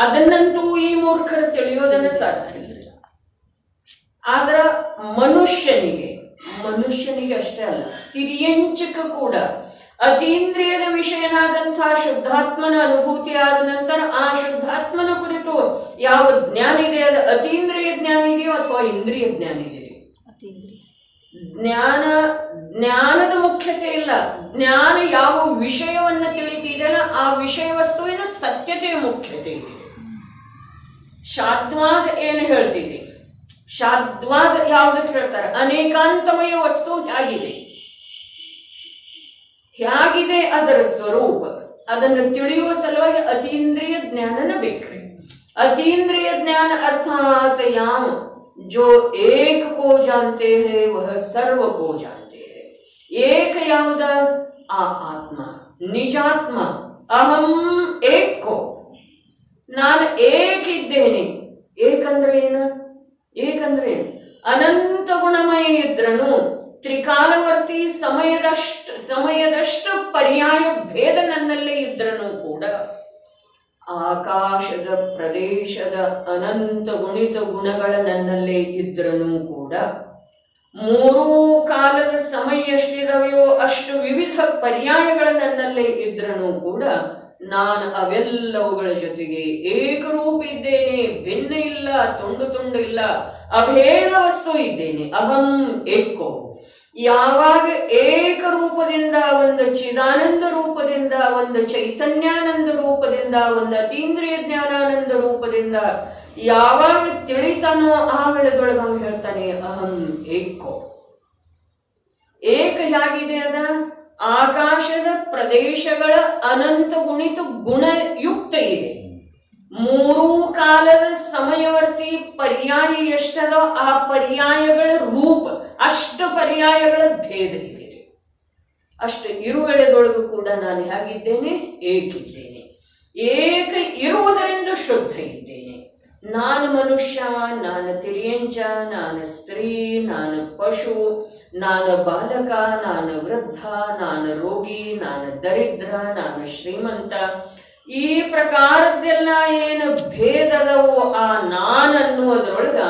ಅದನ್ನಂತೂ ಈ ಮೂರ್ಖರು ತಿಳಿಯೋದನ್ನ ಸಾಧ್ಯ ಇಲ್ಲ. ಆದ್ರ ಮನುಷ್ಯನಿಗೆ ಅಷ್ಟೇ ಅಲ್ಲ, ತಿರಿಯಂಚಕ ಕೂಡ ಅತೀಂದ್ರಿಯದ ವಿಷಯನಾದಂತಹ ಶುದ್ಧಾತ್ಮನ ಅನುಭೂತಿ ಆದ ನಂತರ ಆ ಶುದ್ಧಾತ್ಮನ ಕುರಿತು ಯಾವ ಜ್ಞಾನ ಇದೆ, ಅದು ಅತೀಂದ್ರಿಯ ಜ್ಞಾನ ಇದೆಯೋ ಅಥವಾ ಇಂದ್ರಿಯ ಜ್ಞಾನ ಇದೆಯೋ? ಜ್ಞಾನದ ಮುಖ್ಯತೆ ಇಲ್ಲ. ಜ್ಞಾನ ಯಾವ ವಿಷಯವನ್ನ ತಿಳಿತಿದೆಯಲ್ಲ ಆ ವಿಷಯ ವಸ್ತುವಿನ ಸತ್ಯತೆಯ ಮುಖ್ಯತೆ ಇದೆ. ಶಾದ್ವಾದ ಏನು ಹೇಳ್ತಿದೆ? ಶಾದ್ವಾದ ಯಾವುದಕ್ಕೆ ಹೇಳ್ತಾರೆ? ಅನೇಕಾಂತಮಯ ವಸ್ತು ಹೇಗಿದೆ ಅದರ ಸ್ವರೂಪ, ಅದನ್ನು ತಿಳಿಯುವ ಸಲುವಾಗಿ ಅತೀಂದ್ರಿಯ ಜ್ಞಾನನ ಬೇಕ್ರಿ. ಅತೀಂದ್ರಿಯ ಜ್ಞಾನ ಅರ್ಥಾತ್ ಯಾವ जो एक को जानते हैं वह सर्व को जानते हैं. एक ಯಾವುದ? ಆ ಆತ್ಮ, ನಿಜಾತ್ಮ, ಅಹಂ ಏಕೋ, ನಾನು ಏಕಿದ್ದೇನೆ. ಏಕಂದ್ರೆ ಏನು? ಅನಂತ ಗುಣಮಯ ಇದ್ರನು, ತ್ರಿಕಾಲವರ್ತಿ, ಸಮಯದಷ್ಟು ಪರ್ಯಾಯ ಭೇದ ನನ್ನಲ್ಲೇ ಇದ್ರನು ಕೂಡ, ಆಕಾಶದ ಪ್ರದೇಶದ ಅನಂತ ಗುಣಿತ ಗುಣಗಳ ನನ್ನಲ್ಲೇ ಇದ್ರನು ಕೂಡ, 3 ಕಾಲದ ಸಮಯ ಎಷ್ಟಿದವೆಯೋ ಅಷ್ಟು ವಿವಿಧ ಪರ್ಯಾಯಗಳ ನನ್ನಲ್ಲೇ ಇದ್ರನು ಕೂಡ ನಾನು ಅವೆಲ್ಲವುಗಳ ಜೊತೆಗೆ ಏಕರೂಪ ಇದ್ದೇನೆ, ಭಿನ್ನ ಇಲ್ಲ, ತುಂಡು ಇಲ್ಲ, ಅಭೇದ ವಸ್ತು ಇದ್ದೇನೆ. ಅಹಂ ಏಕೋ. ಯಾವಾಗ ಏಕರೂಪದಿಂದ, ಒಂದು ಚಿದಾನಂದ ರೂಪದಿಂದ, ಒಂದು ಚೈತನ್ಯಾನಂದ ರೂಪದಿಂದ, ಒಂದು ಅತೀಂದ್ರಿಯ ಜ್ಞಾನಾನಂದ ರೂಪದಿಂದ ಯಾವಾಗ ತಿಳಿತಾನೋ ಆ ವೇಳೆದೊಳಗೆ ಅವನು ಹೇಳ್ತಾನೆ ಅಹಂ ಏಕೋ. ಏಕ ಹೇಗಿದೆ? ಅದ ಆಕಾಶದ ಪ್ರದೇಶಗಳ ಅನಂತ ಗುಣಿತ ಗುಣಯುಕ್ತ ಇದೆ. 3 ಕಾಲದ ಸಮಯವರ್ತಿ ಪರ್ಯಾಯ ಎಷ್ಟದೋ ಆ ಪರ್ಯಾಯಗಳ ರೂಪ, ಅಷ್ಟು ಪರ್ಯಾಯಗಳ ಭೇದ ಇದೆ. ಅಷ್ಟು ಇರುವೆಳೆದೊಳಗೂ ಕೂಡ ನಾನು ಹೇಗಿದ್ದೇನೆ? ಏಕಿದ್ದೇನೆ. ಏಕ ಇರುವುದರಿಂದ ಶುದ್ಧ ಇದ್ದೇನೆ. ನಾನು ಮನುಷ್ಯ, ನಾನು ತಿರ್ಯಂಚ, ನಾನು ಸ್ತ್ರೀ, ನಾನು ಪಶು, ನಾನು ಬಾಲಕ, ನಾನು ವೃದ್ಧ, ನಾನು ರೋಗಿ, ನಾನು ದರಿದ್ರ, ನಾನು ಶ್ರೀಮಂತ, ಈ ಪ್ರಕಾರದ್ದೆಲ್ಲ ಏನು ಭೇದದವೋ ಆ ನಾನನ್ನುವುದರೊಳಗ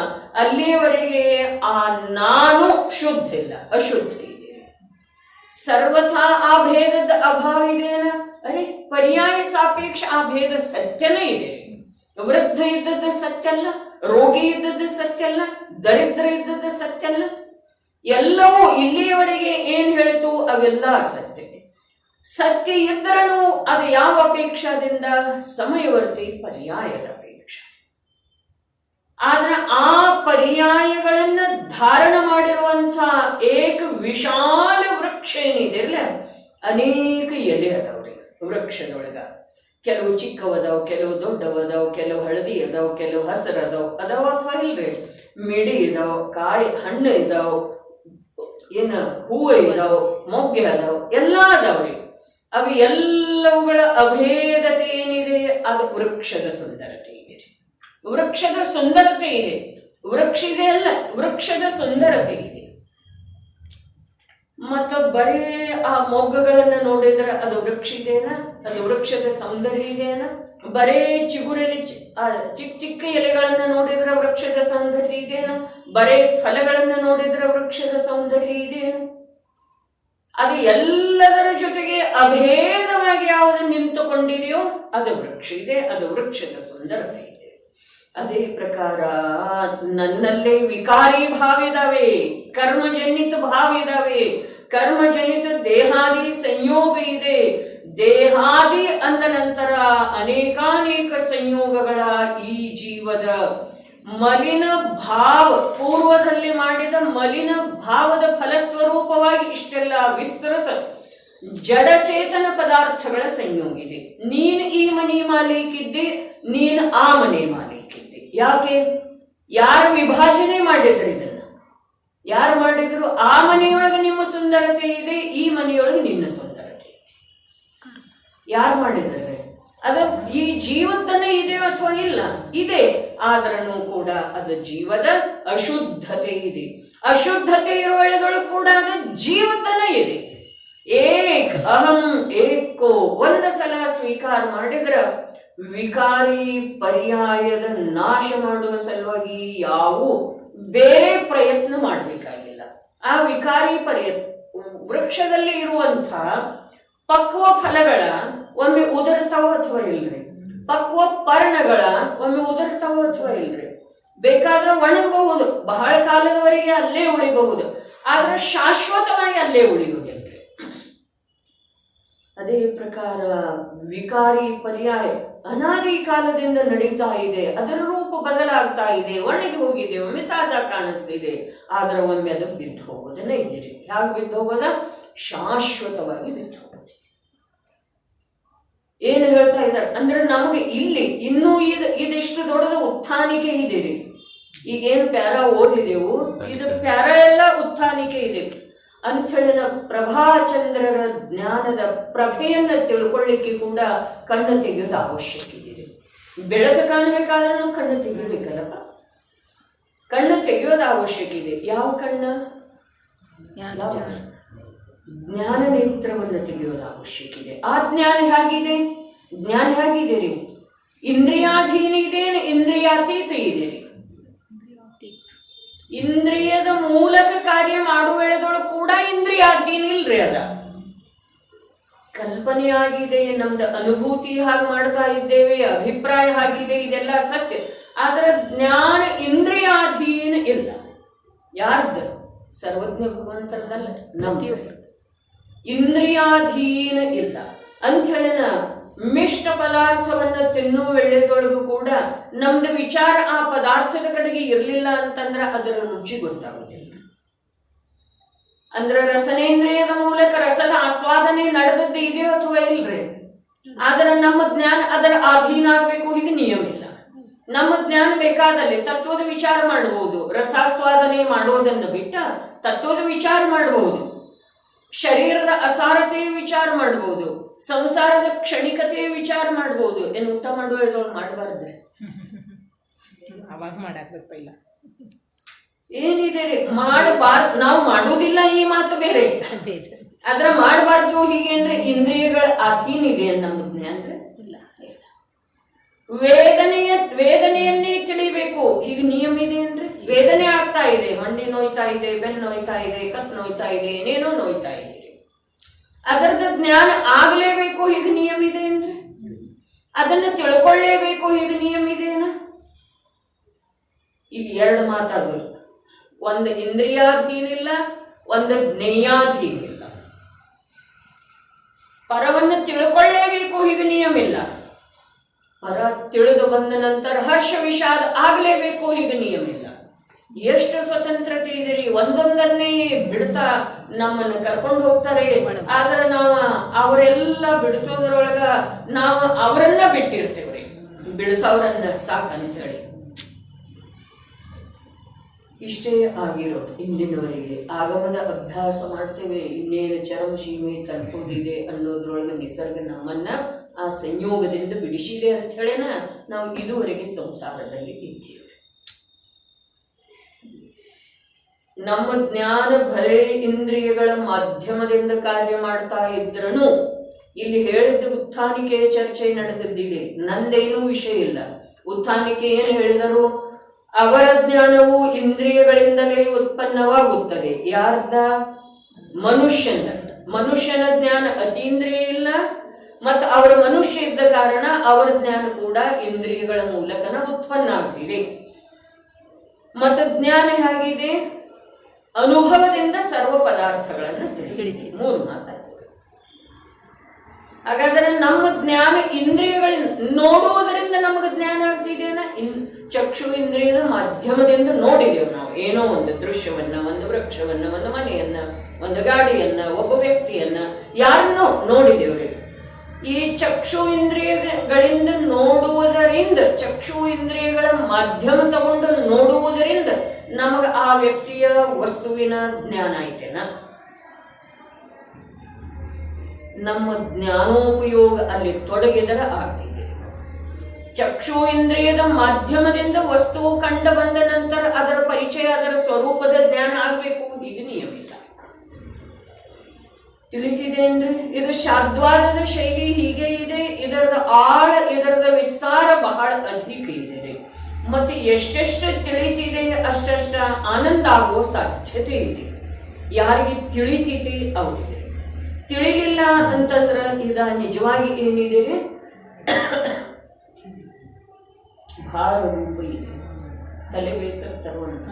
ಅಲ್ಲಿಯವರೆಗೆ ಆ ನಾನು ಶುದ್ಧ ಇಲ್ಲ, ಅಶುದ್ಧ ಇದೆ. ಸರ್ವಥಾ ಆ ಭೇದದ ಅಭಾವ ಇದೆಯಲ್ಲ, ಅರೆ ಪರ್ಯಾಯ ಸಾಪೇಕ್ಷ ಆ ಭೇದ ಸತ್ಯನೇ ಇದೆ. ವೃದ್ಧ ಇದ್ದದ್ದು ಸತ್ಯ ಅಲ್ಲ, ರೋಗಿ ಇದ್ದದ್ದು ಸತ್ಯ ಅಲ್ಲ, ದರಿದ್ರ ಇದ್ದದ್ದು ಸತ್ಯ ಅಲ್ಲ. ಎಲ್ಲವೂ ಇಲ್ಲಿಯವರೆಗೆ ಏನ್ ಹೇಳಿತು ಅವೆಲ್ಲ ಸತ್ಯ. ಸತ್ಯ ಇದ್ರೂ ಅದು ಯಾವ ಅಪೇಕ್ಷದಿಂದ? ಸಮಯವರ್ತಿ ಪರ್ಯಾಯದ ಅಪೇಕ್ಷ. ಆದ್ರೆ ಆ ಪರ್ಯಾಯಗಳನ್ನ ಧಾರಣ ಮಾಡಿರುವಂಥ ಏಕ ವಿಶಾಲ ವೃಕ್ಷ ಏನಿದೆಯಲ್ಲ, ಅನೇಕ ಎಲೆ ಅದಾವ್ರಿ ವೃಕ್ಷದೊಳಗ. ಕೆಲವು ಚಿಕ್ಕವದಾವ್, ಕೆಲವು ದೊಡ್ಡವದಾವ್, ಕೆಲವು ಹಳದಿ ಅದಾವ್, ಕೆಲವು ಹಸಿರು ಅದಾವ ಅಥವಾ ಇಲ್ರಿ, ಮಿಡಿ ಇದಾವ್, ಕಾಯಿ ಹಣ್ಣು ಇದಾವ್, ಏನ ಹೂವು ಇದಾವ್, ಮೊಗ್ಗೆ ಅದಾವ್, ಎಲ್ಲ ಅದಾವ್ರಿ. ಅವು ಎಲ್ಲವುಗಳ ಅಭೇದತೆ ಏನಿದೆ ಅದು ವೃಕ್ಷದ ಸುಂದರತೆ ಇದೆ. ವೃಕ್ಷದ ಸುಂದರತೆ ಇದೆ, ವೃಕ್ಷ ಇದೆ ಅಲ್ಲ, ವೃಕ್ಷದ ಸುಂದರತೆ ಇದೆ. ಮತ್ತು ಬರೀ ಆ ಮೊಗ್ಗುಗಳನ್ನ ನೋಡಿದ್ರೆ ಅದು ವೃಕ್ಷ ಇದೆಯಾ? ಅದು ವೃಕ್ಷದ ಸೌಂದರ್ಯ ಇದೆಯಾ? ಬರೇ ಚಿಗುರಲ್ಲಿ ಚಿಕ್ಕ ಚಿಕ್ಕ ಎಲೆಗಳನ್ನ ನೋಡಿದ್ರೆ ವೃಕ್ಷದ ಸೌಂದರ್ಯ ಇದೆಯೇನು? ಬರೇ ಫಲಗಳನ್ನ ನೋಡಿದ್ರೆ ವೃಕ್ಷದ ಸೌಂದರ್ಯ ಇದೆಯೇನು? ಅದು ಎಲ್ಲದರ ಜೊತೆಗೆ ಅಭೇದವಾಗಿ ಯಾವುದು ನಿಂತುಕೊಂಡಿದೆಯೋ ಅದು ವೃಕ್ಷ ಇದೆ, ಅದು ವೃಕ್ಷದ ಸುಂದರತೆ ಇದೆ. ಅದೇ ಪ್ರಕಾರ ನನ್ನಲ್ಲೇ ವಿಕಾರಿ ಭಾವ ಇದಾವೆ, ಕರ್ಮಜನಿತ ಭಾವ ಇದಾವೆ, ಕರ್ಮಜನಿತ ದೇಹಾದಿ ಸಂಯೋಗ ಇದೆ. ದೇಹಾದಿ ಅಂದ ನಂತರ ಅನೇಕಾನೇಕ ಸಂಯೋಗಗಳ ಈ ಜೀವದ ಮಲಿನ ಭಾವ, ಪೂರ್ವದಲ್ಲಿ ಮಾಡಿದ ಮಲಿನ ಭಾವದ ಫಲಸ್ವರೂಪವಾಗಿ ಇಷ್ಟೆಲ್ಲ ವಿಸ್ತೃತ ಜಡಚೇತನ ಪದಾರ್ಥಗಳ ಸಂಯೋಗ ಇದೆ. ನೀನು ಈ ಮನೆ ಮಾಲೀಕಿದ್ದೆ, ನೀನು ಆ ಮನೆ ಮಾಲೀಕಿದ್ದೆ. ಯಾಕೆ? ಯಾರು ವಿಭಾಜನೆ ಮಾಡಿದ್ರು ಇದನ್ನ? ಯಾರು ಮಾಡಿದ್ರು? ಆ ಮನೆಯೊಳಗೆ ನಿಮ್ಮ ಸುಂದರತೆ ಇದೆ, ಈ ಮನೆಯೊಳಗೆ ನಿನ್ನ ಸುಂದರತೆ ಇದೆ. ಯಾರು ಮಾಡಿದ್ದಾರೆ? ಅದು ಈ ಜೀವದನೇ ಇದೆಯೋ ಅಥವಾ ಇಲ್ಲ? ಇದೆ. ಆದ್ರೂ ಕೂಡ ಅದು ಜೀವದ ಅಶುದ್ಧತೆ ಇದೆ. ಅಶುದ್ಧತೆ ಇರುವಳೆಗಳು ಕೂಡ ಅದು ಜೀವದನೇ ಇದೆ. ಏಕ್ ಅಹಂ ಏಕೋ ಒಂದು ಸಲ ಸ್ವೀಕಾರ ಮಾಡಿದ್ರ ವಿಕಾರಿ ಪರ್ಯಾಯದ ನಾಶ ಮಾಡುವ ಸಲುವಾಗಿ ಯಾವ ಬೇರೆ ಪ್ರಯತ್ನ ಮಾಡಬೇಕಾಗಿಲ್ಲ. ಆ ವಿಕಾರಿ ವೃಕ್ಷದಲ್ಲಿ ಇರುವಂಥ ಪಕ್ವ ಫಲಗಳ ಒಮ್ಮೆ ಉದುರ್ತಾವ ಅಥವಾ ಇಲ್ರಿ, ಪಕ್ವ ಪರ್ಣಗಳ ಒಮ್ಮೆ ಉದುರ್ತಾವ ಅಥವಾ ಇಲ್ರಿ. ಬೇಕಾದ್ರೆ ಒಣಗಬಹುದು, ಬಹಳ ಕಾಲದವರೆಗೆ ಅಲ್ಲೇ ಉಳಿಬಹುದು, ಆದ್ರೆ ಶಾಶ್ವತವಾಗಿ ಅಲ್ಲೇ ಉಳಿಯುವುದಿಲ್ರಿ. ಅದೇ ಪ್ರಕಾರ ವಿಕಾರಿ ಪರ್ಯಾಯ ಅನಾದಿ ಕಾಲದಿಂದ ನಡೀತಾ ಇದೆ, ಅದರ ರೂಪ ಬದಲಾಗ್ತಾ ಇದೆ, ಒಣಗಿ ಹೋಗಿದೆ, ಒಮ್ಮೆ ತಾಜಾ ಕಾಣಿಸ್ತಿದೆ, ಆದ್ರೆ ಒಮ್ಮೆ ಅದು ಬಿದ್ದು ಹೋಗೋದನ್ನೇ ಇದ್ದೀರಿ. ಹೇಗೆ ಬಿದ್ದು ಹೋಗೋದ? ಶಾಶ್ವತವಾಗಿ ಬಿದ್ದು ಹೋಗೋದು. ಏನು ಹೇಳ್ತಾ ಇದ್ದಾರೆ ಅಂದ್ರೆ ನಮಗೆ ಇಲ್ಲಿ ಇನ್ನೂ ಇದಿಷ್ಟು ದೊಡ್ಡದ ಉತ್ಥಾನಿಕೆ ಇದೆ ರೀ. ಈಗೇನು ಪ್ಯಾರ ಓದಿದೆವು, ಇದು ಪ್ಯಾರ ಎಲ್ಲ ಉತ್ಥಾನಿಕೆ ಇದೆ ಅಂಥೇಳಿ ಪ್ರಭಾಚಂದ್ರರ ಜ್ಞಾನದ ಪ್ರಭೆಯನ್ನ ತಿಳ್ಕೊಳ್ಳಿಕ್ಕೆ ಕೂಡ ಕಣ್ಣು ತೆಗೆಯೋದು ಅವಶ್ಯಕ ಇದೆ. ಬೆಳಕು ಕಾಣಬೇಕಾದ್ರೆ ನಾವು ಕಣ್ಣು ತೆಗಿಬೇಕಲ್ಲಪ್ಪ, ಕಣ್ಣು ತೆಗೆಯೋದು ಅವಶ್ಯಕ ಇದೆ. ಯಾವ ಕಣ್ಣ? ಜ್ಞಾನ ನೇತ್ರವನ್ನು ತೆಗೆಯೋದು ಅವಶ್ಯಕ ಇದೆ. ಆ ಜ್ಞಾನ ಹೇಗಿದೆ? ಜ್ಞಾನ ಹೇಗಿದೆ ರೀ? ಇಂದ್ರಿಯಾಧೀನ ಇದೇನು ಇಂದ್ರಿಯಾತೀತ ಇದೆ ರೀ. ಇಂದ್ರಿಯದ ಮೂಲಕ ಕಾರ್ಯ ಮಾಡುವೆಳದೊಳಗೆ ಕೂಡ ಇಂದ್ರಿಯಾಧೀನ ಇಲ್ರಿ. ಅದ ಕಲ್ಪನೆ ಆಗಿದೆ, ನಮ್ದು ಅನುಭೂತಿ ಹಾಗೆ ಮಾಡ್ತಾ ಇದ್ದೇವೆ, ಅಭಿಪ್ರಾಯ ಆಗಿದೆ, ಇದೆಲ್ಲ ಸತ್ಯ. ಆದ್ರೆ ಜ್ಞಾನ ಇಂದ್ರಿಯಾಧೀನ ಇಲ್ಲ. ಯಾರ್ದು? ಸರ್ವಜ್ಞ ಭಗವಂತರದಲ್ಲ, ನಮ್ದು ಇಂದ್ರಿಯಾಧೀನ ಇಲ್ಲ ಅಂಥೇಳಿನ ಮಿಷ್ಟ ಪದಾರ್ಥವನ್ನು ತಿನ್ನುವ ವೇಳೆದೊಳಗೂ ಕೂಡ ನಮ್ದು ವಿಚಾರ ಆ ಪದಾರ್ಥದ ಕಡೆಗೆ ಇರಲಿಲ್ಲ ಅಂತಂದ್ರೆ ಅದರ ರುಚಿ ಗೊತ್ತಾಗೋದಿಲ್ಲ. ಅಂದ್ರೆ ರಸನೇಂದ್ರಿಯದ ಮೂಲಕ ರಸದ ಆಸ್ವಾದನೆ ನಡೆದದ್ದು ಇದೆಯೋ ಅಥವಾ ಇಲ್ರಿ? ಆದ್ರೆ ನಮ್ಮ ಜ್ಞಾನ ಅದರ ಅಧೀನ ಆಗಬೇಕು, ಹೀಗೆ ನಿಯಮ ಇಲ್ಲ. ನಮ್ಮ ಜ್ಞಾನ ಬೇಕಾದಲ್ಲಿ ತತ್ವದ ವಿಚಾರ ಮಾಡಬಹುದು, ರಸಾಸ್ವಾದನೆ ಮಾಡುವುದನ್ನು ಬಿಟ್ಟ ತತ್ವದ ವಿಚಾರ ಮಾಡಬಹುದು, ಶರೀರದ ಅಸಾರತೆಯ ವಿಚಾರ ಮಾಡಬಹುದು, ಸಂಸಾರದ ಕ್ಷಣಿಕತೆಯ ವಿಚಾರ ಮಾಡ್ಬೋದು. ಏನು ಊಟ ಮಾಡುವ ಮಾಡಬಾರ್ದು, ಅವಾಗ ಮಾಡಾಕ್ಬೇಕು ಇಲ್ಲ ಏನಿದೆ ರೀ ಮಾಡಬಾರ್ದು. ನಾವು ಮಾಡುವುದಿಲ್ಲ ಈ ಮಾತು ಬೇರೆ, ಆದ್ರೆ ಮಾಡಬಾರ್ದು ಹೀಗೆ ಅಂದ್ರೆ ಇಂದ್ರಿಯಗಳ ಅಧೀನ ಇದೆ ನಮ್ಮ ಜ್ಞಾನ ಇಲ್ಲ. ವೇದನೆಯನ್ನೇ ತಿಳಿಬೇಕು, ಹೀಗೆ ನಿಯಮ ಇದೆ ಅಂದ್ರೆ ವೇದನೆ ಆಗ್ತಾ ಇದೆ, ಮಂಡಿ ನೋಯ್ತಾ ಇದೆ, ಬೆನ್ನು ನೋಯ್ತಾ ಇದೆ, ಕತ್ತು ನೋಯ್ತಾ ಇದೆ, ಏನೇನೋ ನೋಯ್ತಾ ಇದೆ, ಅದರದ ಜ್ಞಾನ ಆಗ್ಲೇಬೇಕು ಹೀಗೆ ನಿಯಮ ಇದೆ ಅಂದ್ರೆ ಅದನ್ನ ತಿಳ್ಕೊಳ್ಳೇಬೇಕು ಹೀಗೆ ನಿಯಮ ಇದೆನ. ಈಗ ಎರಡು ಮಾತಾಡೋದು, ಒಂದು ಇಂದ್ರಿಯಾಧೀನ ಇಲ್ಲ, ಒಂದು ಜ್ಞೇಯಾಧೀನ ಇಲ್ಲ. ಪರವನ್ನು ತಿಳ್ಕೊಳ್ಳೇಬೇಕು ಹೀಗೆ ನಿಯಮ ಇಲ್ಲ, ಪರ ತಿಳಿದು ಬಂದ ನಂತರ ಹರ್ಷ ವಿಷಾದ ಆಗ್ಲೇಬೇಕು ಹೀಗೆ ನಿಯಮ ಇಲ್ಲ. ಎಷ್ಟು ಸ್ವತಂತ್ರತೆ ಇದೆ ರೀ, ಒಂದೊಂದನ್ನೇ ಬಿಡ್ತಾ ನಮ್ಮನ್ನು ಕರ್ಕೊಂಡು ಹೋಗ್ತಾರೆ. ಆದ್ರೆ ನಾವು ಅವರೆಲ್ಲ ಬಿಡಿಸೋದ್ರೊಳಗ ನಾವು ಅವರನ್ನ ಬಿಟ್ಟಿರ್ತೇವ್ರಿ, ಬಿಡಿಸೋರನ್ನ ಸಾಕಂತೇಳಿ. ಇಷ್ಟೇ ಆಗಿರೋದು ಇಂದಿನವರೆಗೆ. ಆಗಮದ ಅಭ್ಯಾಸ ಮಾಡ್ತೇವೆ, ಇನ್ನೇನು ಚರಮ ಸೀಮೆ ತಲುಪೋದಿದೆ ಅನ್ನೋದ್ರೊಳಗೆ ನಿಸರ್ಗ ನಮ್ಮನ್ನ ಆ ಸಂಯೋಗದಿಂದ ಬಿಡಿಸಿದೆ ಅಂತ ಹೇಳಿನ ನಾವು ಇದುವರೆಗೆ ಸಂಸಾರದಲ್ಲಿ ಇದ್ದೇವೆ. ನಮ್ಮ ಜ್ಞಾನ ಭಲೆ ಇಂದ್ರಿಯಗಳ ಮಾಧ್ಯಮದಿಂದ ಕಾರ್ಯ ಮಾಡ್ತಾ ಇದ್ರನು ಇಲ್ಲಿ ಹೇಳಿದ್ದ ಉತ್ಥಾನಿಕೆಯ ಚರ್ಚೆ ನಡೆದಿದ್ದಿದೆ, ನಂದೇನೂ ವಿಷಯ ಇಲ್ಲ. ಉತ್ಥಾನಿಕೆ ಏನು ಹೇಳಿದರು? ಅವರ ಜ್ಞಾನವು ಇಂದ್ರಿಯಗಳಿಂದಲೇ ಉತ್ಪನ್ನವಾಗುತ್ತದೆ. ಯಾರ್ದ? ಮನುಷ್ಯನ ಜ್ಞಾನ ಅತೀಂದ್ರಿಯ ಇಲ್ಲ, ಮತ್ತು ಅವರ ಮನುಷ್ಯ ಇದ್ದ ಕಾರಣ ಅವರ ಜ್ಞಾನ ಕೂಡ ಇಂದ್ರಿಯಗಳ ಮೂಲಕನ ಉತ್ಪನ್ನ ಆಗ್ತಿದೆ. ಮತ್ತು ಜ್ಞಾನ ಹೇಗಿದೆ? ಅನುಭವದಿಂದ ಸರ್ವ ಪದಾರ್ಥಗಳನ್ನು ತಿಳಿತೀವಿ. ಮೂರು ಮಾತಾಡ್ತೀವಿ. ಹಾಗಾದ್ರೆ ನಮ್ಮ ಜ್ಞಾನ ಇಂದ್ರಿಯಗಳಿಂದ ನೋಡುವುದರಿಂದ ನಮಗೆ ಜ್ಞಾನ ಆಗ್ತಿದೆಯಲ್ಲ. ಚಕ್ಷು ಇಂದ್ರಿಯದ ಮಾಧ್ಯಮದಿಂದ ನೋಡಿದೆವು ನಾವು ಏನೋ ಒಂದು ದೃಶ್ಯವನ್ನ, ಒಂದು ವೃಕ್ಷವನ್ನ, ಒಂದು ಮನೆಯನ್ನ, ಒಂದು ಗಾಡಿಯನ್ನ, ಒಬ್ಬ ವ್ಯಕ್ತಿಯನ್ನ, ಯಾರನ್ನೋ ನೋಡಿದೆವ್ರಿ. ಈ ಚಕ್ಷು ಇಂದ್ರಿಯಗಳಿಂದ ನೋಡುವುದರಿಂದ, ಚಕ್ಷು ಇಂದ್ರಿಯಗಳ ಮಾಧ್ಯಮ ತಗೊಂಡು ನೋಡುವುದರಿಂದ ನಮಗೆ ಆ ವ್ಯಕ್ತಿಯ ವಸ್ತುವಿನ ಜ್ಞಾನ ಐತೆನ. ನಮ್ಮ ಜ್ಞಾನೋಪಯೋಗ ಅಲ್ಲಿ ತೊಡಗಿದರೆ ಆಗ್ತಿದೆ. ಚಕ್ಷು ಇಂದ್ರಿಯದ ಮಾಧ್ಯಮದಿಂದ ವಸ್ತುವು ಕಂಡು ಬಂದ ನಂತರ ಅದರ ಪರಿಚಯ, ಅದರ ಸ್ವರೂಪದ ಜ್ಞಾನ ಆಗಬೇಕು, ಹೀಗೆ ನಿಯಮಿತ. ತಿಳಿತಿದೆ ಅಂದ್ರೆ ಇದು ಶಾದ್ವಾದದ ಶೈಲಿ ಹೀಗೆ ಇದೆ. ಇದರದ ಆಳ, ಇದರದ ವಿಸ್ತಾರ ಬಹಳ ಅಧಿಕ ಇದೆ. ಮತ್ತೆ ಎಷ್ಟೆಷ್ಟು ತಿಳಿತಿದೆ ಅಷ್ಟಷ್ಟ ಆನಂದ ಆಗುವ ಸಾಧ್ಯತೆ ಇದೆ. ಯಾರಿಗೆ ತಿಳಿತೈತಿ ಅವರಿಗೆ. ತಿಳಿಲಿಲ್ಲ ಅಂತಂದ್ರ ಇದ ನಿಜವಾಗಿ ಏನಿದೆ ಭಾರ ರೂಪ ಇದೆ, ತಲೆ ಬೇಸರ ತರುವಂತ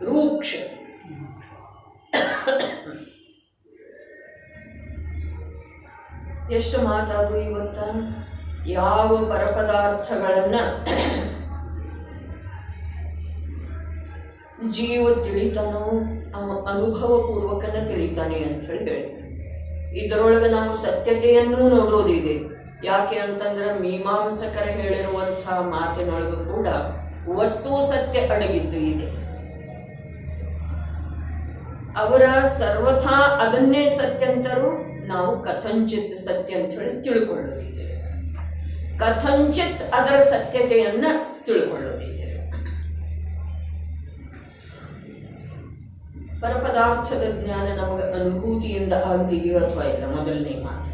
ರೂಕ್ಷ. ಎಷ್ಟು ಮಾತಾಡು ಇವತ್ತ. ಯಾವ ಪರಪದಾರ್ಥಗಳನ್ನ ಜೀವ ತಿಳಿತಾನೋ ಅವ ಅನುಭವ ಪೂರ್ವಕನ ತಿಳಿತಾನೆ ಅಂತ ಹೇಳಿ ಹೇಳ್ತಾರೆ. ಇದರೊಳಗೆ ನಾವು ಸತ್ಯತೆಯನ್ನು ನೋಡೋದಿದೆ. ಯಾಕೆ ಅಂತಂದ್ರೆ ಮೀಮಾಂಸಕರ ಹೇಳಿರುವಂತಹ ಮಾತಿನೊಳಗೂ ಕೂಡ ವಸ್ತು ಸತ್ಯ ಅಡಗಿದ್ದು ಇದೆ. ಅವರ ಸರ್ವಥಾ ಅದನ್ನೇ ಸತ್ಯ ಅಂತರೂ, ನಾವು ಕಥಂಚಿತ್ ಸತ್ಯ ಅಂತ ಹೇಳಿ ತಿಳ್ಕೊಳ್ಳೋದಿದೆ. ಕಥಂಚಿತ್ ಅದರ ಸತ್ಯತೆಯನ್ನ ತಿಳ್ಕೊಳ್ಳೋದಿದೆ. ಪರಪದಾರ್ಥದ ಜ್ಞಾನ ನಮಗೆ ಅನುಭೂತಿಯಿಂದ ಆಗ್ತೀವಿಯೋ ಅಥವಾ ಇಲ್ಲ? ಮೊದಲನೇ ಮಾತು,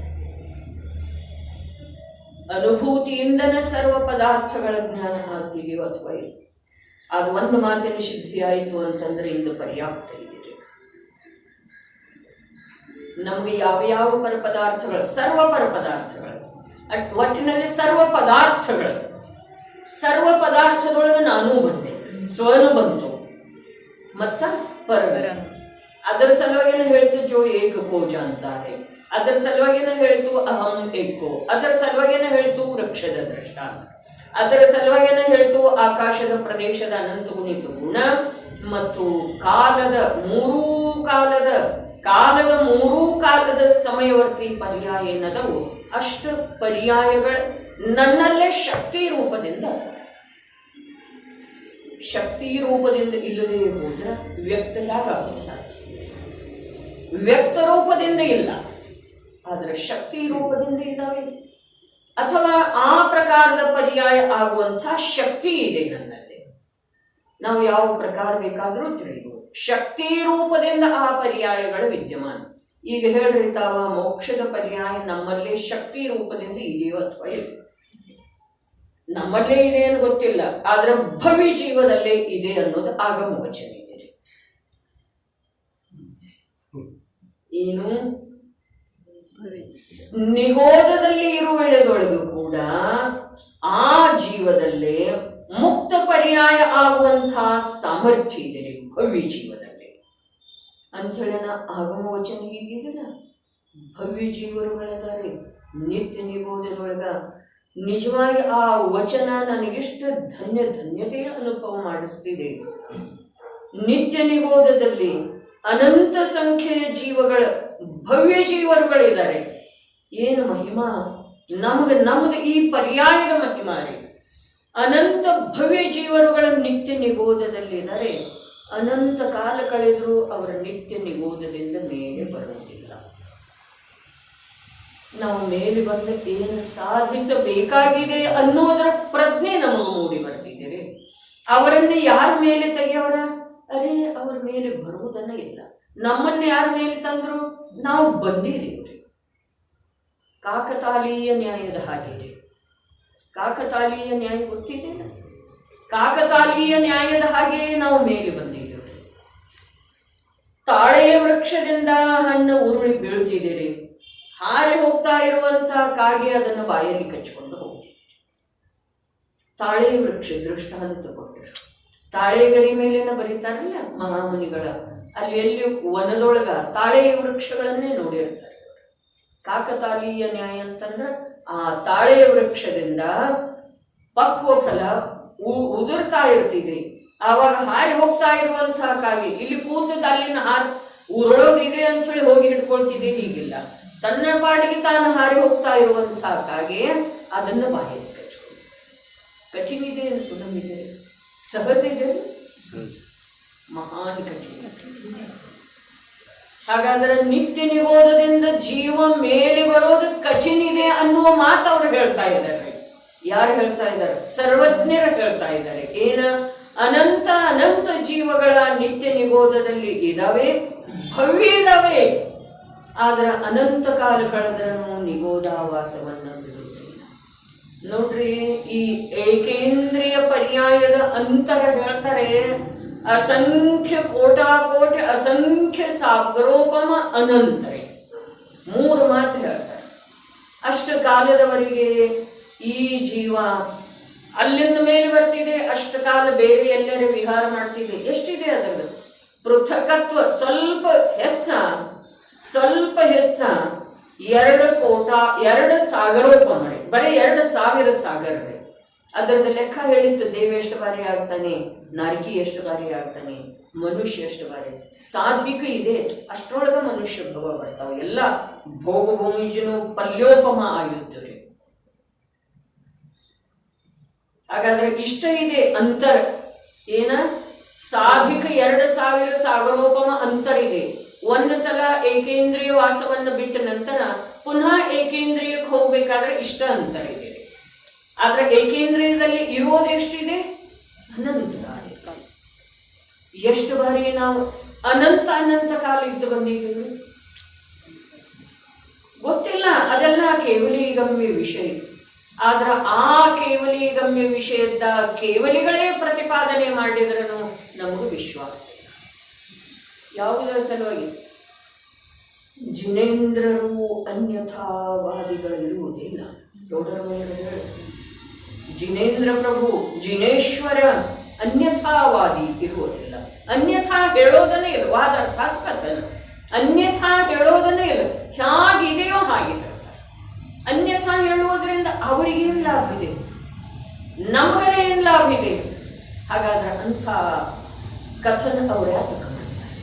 ಅನುಭೂತಿಯಿಂದನೇ ಸರ್ವ ಪದಾರ್ಥಗಳ ಜ್ಞಾನ ಆಗ್ತೀವಿಯೋ ಅಥವಾ ಇಲ್ಲ? ಅದು ಒಂದು ಮಾತಿನ ಸಿದ್ಧಿ ಆಯಿತು ಅಂತಂದ್ರೆ ಇಂದು ಪರ್ಯಾಪ್ತ ಇದೆ. ನಮಗೆ ಯಾವ ಪರಪದಾರ್ಥಗಳು, ಸರ್ವ ಪರಪದಾರ್ಥಗಳು, ಒಟ್ಟಿನಲ್ಲಿ ಸರ್ವ ಪದಾರ್ಥದೊಳಗೆ ನಾನೂ ಬಂದೆ, ಸ್ವನು ಬಂತು, ಮತ್ತ ಪರ. ಅದರ ಸಲುವಾಗಿನ ಹೇಳ್ತು ಜೋ ಏಕ ಭೋಜ ಅಂತ ಹೇ, ಅದರ ಸಲುವಾಗಿನ ಹೇಳ್ತು ಅಹಂ ಏಕೋ, ಅದರ ಸಲುವಾಗಿನ ಹೇಳ್ತು ವೃಕ್ಷದ ದೃಷ್ಟಾಂತ, ಅದರ ಸಲುವಾಗಿನ ಹೇಳ್ತು ಆಕಾಶದ ಪ್ರದೇಶದ ಅನಂತ ಗುಣಿತ ಗುಣ, ಮತ್ತು ಕಾಲದ ಮೂರೂ ಕಾಲದ ಸಮಯವರ್ತಿ ಪರ್ಯಾಯ ಏನದವು ಅಷ್ಟು ಪರ್ಯಾಯಗಳ ನನ್ನಲ್ಲೇ ಶಕ್ತಿ ರೂಪದಿಂದ. ಶಕ್ತಿ ರೂಪದಿಂದ ಇಲ್ಲದೆ ಹೋದ್ರೆ ವ್ಯಕ್ತ ಸಾಧ್ಯ. ವ್ಯಕ್ತ ರೂಪದಿಂದ ಇಲ್ಲ, ಆದರೆ ಶಕ್ತಿ ರೂಪದಿಂದ ಇದ್ದಾವೆ. ಅಥವಾ ಆ ಪ್ರಕಾರದ ಪರ್ಯಾಯ ಆಗುವಂಥ ಶಕ್ತಿ ಇದೆ ನನ್ನಲ್ಲಿ. ನಾವು ಯಾವ ಪ್ರಕಾರ ಬೇಕಾದರೂ ತಿಳಿಯಬಹುದು. ಶಕ್ತಿ ರೂಪದಿಂದ ಆ ಪರ್ಯಾಯಗಳು ವಿದ್ಯಮಾನ. ಈಗ ಹೇಳ್ರಿ ತಾವ, ಮೋಕ್ಷದ ಪರ್ಯಾಯ ನಮ್ಮಲ್ಲೇ ಶಕ್ತಿ ರೂಪದಿಂದ ಇದೆಯೋ ಅಥವಾ ಇಲ್ಲ? ನಮ್ಮಲ್ಲೇ ಇದೆ ಅಂತ ಗೊತ್ತಿಲ್ಲ, ಆದ್ರೆ ಭವ್ಯ ಜೀವದಲ್ಲೇ ಇದೆ ಅನ್ನೋದು ಆಗಮ ವಚನ ಇದೆ. ಏನು ನಿಗೋಧದಲ್ಲಿ ಇರುವೆಳೆದೊಳಗೂ ಕೂಡ ಆ ಜೀವದಲ್ಲೇ ಮುಕ್ತ ಪರ್ಯಾಯ ಆಗುವಂತಹ ಸಾಮರ್ಥ್ಯ ಇದೆ ರೀ ಭವ್ಯ ಜೀವದಲ್ಲಿ ಅಂಥೇಳಿ ಆಗಮ ವಚನ ಹೀಗಿದಿಲ್ಲ. ಭವ್ಯ ಜೀವರುಗಳಿದ್ದಾರೆ ನಿತ್ಯ ನಿಗೋಧದೊಳಗ. ನಿಜವಾಗಿ ಆ ವಚನ ನನಗೆಷ್ಟು ಧನ್ಯತೆಯ ಅನುಭವ ಮಾಡಿಸ್ತಿದೆ. ನಿತ್ಯ ನಿಗೋಧದಲ್ಲಿ ಅನಂತ ಸಂಖ್ಯೆಯ ಜೀವಗಳ ಭವ್ಯ ಜೀವರುಗಳಿದ್ದಾರೆ. ಏನು ಮಹಿಮಾ! ನಮ್ದು ಈ ಪರ್ಯಾಯದ ಮಹಿಮಾ ರೀ. ಅನಂತ ಭವ್ಯ ಜೀವರುಗಳ ನಿತ್ಯ ನಿಗೋಧದಲ್ಲಿದ್ದಾರೆ. ಅನಂತ ಕಾಲ ಕಳೆದರೂ ಅವರ ನಿತ್ಯ ನಿಗೋಧದಿಂದ ಮೇಲೆ ಬರುವುದಿಲ್ಲ. ನಾವು ಮೇಲೆ ಬಂದ ಏನು ಸಾಧಿಸಬೇಕಾಗಿದೆ ಅನ್ನೋದರ ಪ್ರಜ್ಞೆ ನಮಗೆ ಮೂಡಿ ಬರ್ತಿದ್ದೀರಿ. ಅವರನ್ನು ಯಾರ ಮೇಲೆ ತೆಗೆಯೋರ? ಅರೇ, ಅವ್ರ ಮೇಲೆ ಬರುವುದನ್ನ ಇಲ್ಲ. ನಮ್ಮನ್ನು ಯಾರ ಮೇಲೆ ತಂದ್ರು? ನಾವು ಬಂದಿದ್ದೀವ್ರಿ. ಕಾಕತಾಳೀಯ ನ್ಯಾಯದ ಹಾಗೆ. ಕಾಕತಾಳೀಯ ನ್ಯಾಯ ಗೊತ್ತಿದೆ. ಕಾಕತಾಳೀಯ ನ್ಯಾಯದ ಹಾಗೆ ನಾವು ಮೇಲೆ ಬಂದಿದ್ದೀವ್ರಿ. ತಾಳೆಯ ವೃಕ್ಷದಿಂದ ಹಣ್ಣು ಉರುಳಿ ಬೀಳ್ತಿದ್ದೀರಿ. ಹಾರಿ ಹೋಗ್ತಾ ಇರುವಂತಹ ಕಾಗೆ ಅದನ್ನು ಬಾಯಲ್ಲಿ ಕಚ್ಕೊಂಡು ಹೋಗ್ತಿದೆ. ತಾಳೆ ವೃಕ್ಷ ದೃಷ್ಟಾಂತ ಕೊಟ್ಟರು. ತಾಳೆಗರಿ ಮೇಲೇನ ಬರೀತಾರಲ್ಲ ಮಹಾಮುನಿಗಳ, ಅಲ್ಲಿ ಎಲ್ಲಿ ವನದೊಳಗ ತಾಳೆ ವೃಕ್ಷಗಳನ್ನೇ ನೋಡಿರ್ತಾರೆ. ಕಾಕತಾಳೀಯ ನ್ಯಾಯ ಅಂತಂದ್ರೆ ಆ ತಾಳೆ ವೃಕ್ಷದಿಂದ ಪಕ್ವ ಫಲ ಉದುರ್ತಾ ಇರ್ತಿದೆ. ಆವಾಗ ಹಾರಿ ಹೋಗ್ತಾ ಇರುವಂತಹ ಕಾಗೆ ಇಲ್ಲಿ ಕೂತದ ಅಲ್ಲಿನ ಉರುಳೋದಿದೆ ಅಂತ ಹೇಳಿ ಹೋಗಿ ಹಿಡ್ಕೊಳ್ತಿದೆ. ಹೀಗಿಲ್ಲ, ತನ್ನ ಪಾಡಿಗೆ ತಾನು ಹಾರಿ ಹೋಗ್ತಾ ಇರುವಂತಹ ಕಾಗೆ ಅದನ್ನು ಬಾಯಲ್ಲಿ ಕಚ್ಕೊಂಡು. ಕಠಿಣ ಇದೆ, ಸುಲಭ ಸಹಜ ಇದೆ, ಮಹಾನ್ ಕಠಿಣ. ಹಾಗಾದ್ರೆ ನಿತ್ಯ ನಿಗೋಧದಿಂದ ಜೀವ ಮೇಲೆ ಬರೋದು ಕಠಿಣ ಇದೆ ಅನ್ನುವ ಮಾತು ಅವರು ಹೇಳ್ತಾ ಇದ್ದಾರೆ. ಯಾರು ಹೇಳ್ತಾ ಇದ್ದಾರೆ? ಸರ್ವಜ್ಞರು ಹೇಳ್ತಾ ಇದ್ದಾರೆ. ಏನ? ಅನಂತ ಅನಂತ ಜೀವಗಳ ನಿತ್ಯ ನಿಗೋಧದಲ್ಲಿ ಇದಾವೆ, ಭವ್ಯ ಇದಾವೆ. ಆದ್ರೆ ಅನಂತ ಕಾಲ ಕಳೆದ್ರೂ ನಿಗೋಧಾವಾಸವನ್ನ ಬಿಡುವುದಿಲ್ಲ. ನೋಡ್ರಿ, ಈ ಏಕೇಂದ್ರಿಯ ಪರ್ಯಾಯದ ಅಂತರ ಹೇಳ್ತಾರೆ. ಅಸಂಖ್ಯ ಕೋಟಾಕೋಟಿ ಅಸಂಖ್ಯ ಸಾಗರೋಪಮ ಅನಂತರೆ. 3 ಮಾತು ಹೇಳ್ತಾರೆ. ಅಷ್ಟು ಕಾಲದವರೆಗೆ ಈ ಜೀವ ಅಲ್ಲಿಂದ ಮೇಲೆ ಬರ್ತಿದೆ, ಅಷ್ಟು ಕಾಲ ಬೇರೆ ಎಲ್ಲರೂ ವಿಹಾರ ಮಾಡ್ತಿದೆ. ಎಷ್ಟಿದೆ ಅದರದ್ದು ಪೃಥಕತ್ವ? ಸ್ವಲ್ಪ ಹೆಚ್ಚ 2 ಕೋಟ 2 ಸಾಗರೋಪಮ ರೀ. ಬರೀ 2,000 ಸಾಗರ ರೀ. ಅದರದ್ದು ಲೆಕ್ಕ ಹೇಳಿತ್ತು. ದೇವ ಎಷ್ಟು ಬಾರಿ ಆಗ್ತಾನೆ, ನಾರಕಿ ಎಷ್ಟು ಬಾರಿ ಆಗ್ತಾನೆ, ಮನುಷ್ಯ ಎಷ್ಟು ಬಾರಿ. ಸಾಧಿಕ ಇದೆ, ಅಷ್ಟರೊಳಗ ಮನುಷ್ಯ ಭವ ಬರ್ತಾವೆ. ಎಲ್ಲ ಭೋಗ ಭೂಮಿಜನು ಪಲ್ಯೋಪಮ ಆಯುದ್ಧರಿ. ಹಾಗಾದ್ರೆ ಇಷ್ಟ ಇದೆ ಅಂತರ. ಏನ? ಸಾಧಿಕ 2,000 ಸಾಗರೋಪಮ ಅಂತರ ಇದೆ. ಒಂದು ಸಲ ಏಕೇಂದ್ರಿಯ ವಾಸವನ್ನು ಬಿಟ್ಟ ನಂತರ ಪುನಃ ಏಕೇಂದ್ರಿಯಕ್ಕೆ ಹೋಗ್ಬೇಕಾದ್ರೆ ಇಷ್ಟ ಅಂತರ ಇದೆ. ಆದ್ರೆ ಏಕೇಂದ್ರಿಯದಲ್ಲಿ ಇರೋದೆಷ್ಟಿದೆ? ಅನಂತ ಕಾಲ. ಎಷ್ಟು ಬಾರಿ ನಾವು ಅನಂತ ಕಾಲ ಇದ್ದು ಬಂದಿದ್ದೀವಿ ಗೊತ್ತಿಲ್ಲ. ಅದೆಲ್ಲ ಕೇವಲಿಗಮ್ಯ ವಿಷಯ. ಆದ್ರೆ ಆ ಕೇವಲಿಗಮ್ಯ ವಿಷಯದ ಕೇವಲಿಗಳೇ ಪ್ರತಿಪಾದನೆ ಮಾಡಿದ್ರೂ ನಮಗೂ ವಿಶ್ವಾಸ ಇಲ್ಲ. ಯಾವುದರ ಸಲುವಾಗಿ? ಜಿನೇಂದ್ರರು ಅನ್ಯಥಾವಾದಿಗಳಿರುವುದಿಲ್ಲ. ದೊಡ್ಡರ ಮೇಲೆ ಜಿನೇಂದ್ರ ಪ್ರಭು ಜಿನೇಶ್ವರ ಅನ್ಯಥಾವಾದಿ ಇರುವುದಿಲ್ಲ. ಅನ್ಯಥಾ ಹೇಳೋದನ್ನೇ ಇಲ್ಲ. ವಾದ ಅರ್ಥಾತ್ ಕಥನ. ಅನ್ಯಥಾ ಹೇಳೋದನ್ನೇ ಇಲ್ಲ. ಹೇಗಿದೆಯೋ ಹಾಗೆ ಹೇಳ್ತಾರೆ. ಅನ್ಯಥಾ ಹೇಳುವುದರಿಂದ ಅವರಿಗೇನು ಲಾಭ ಇದೆ, ನಮಗನೇ ಏನು ಲಾಭ ಇದೆ? ಹಾಗಾದ್ರೆ ಅಂಥ ಕಥನ ಅವರು ಯಾತಕ ಮಾಡ್ತಾರೆ?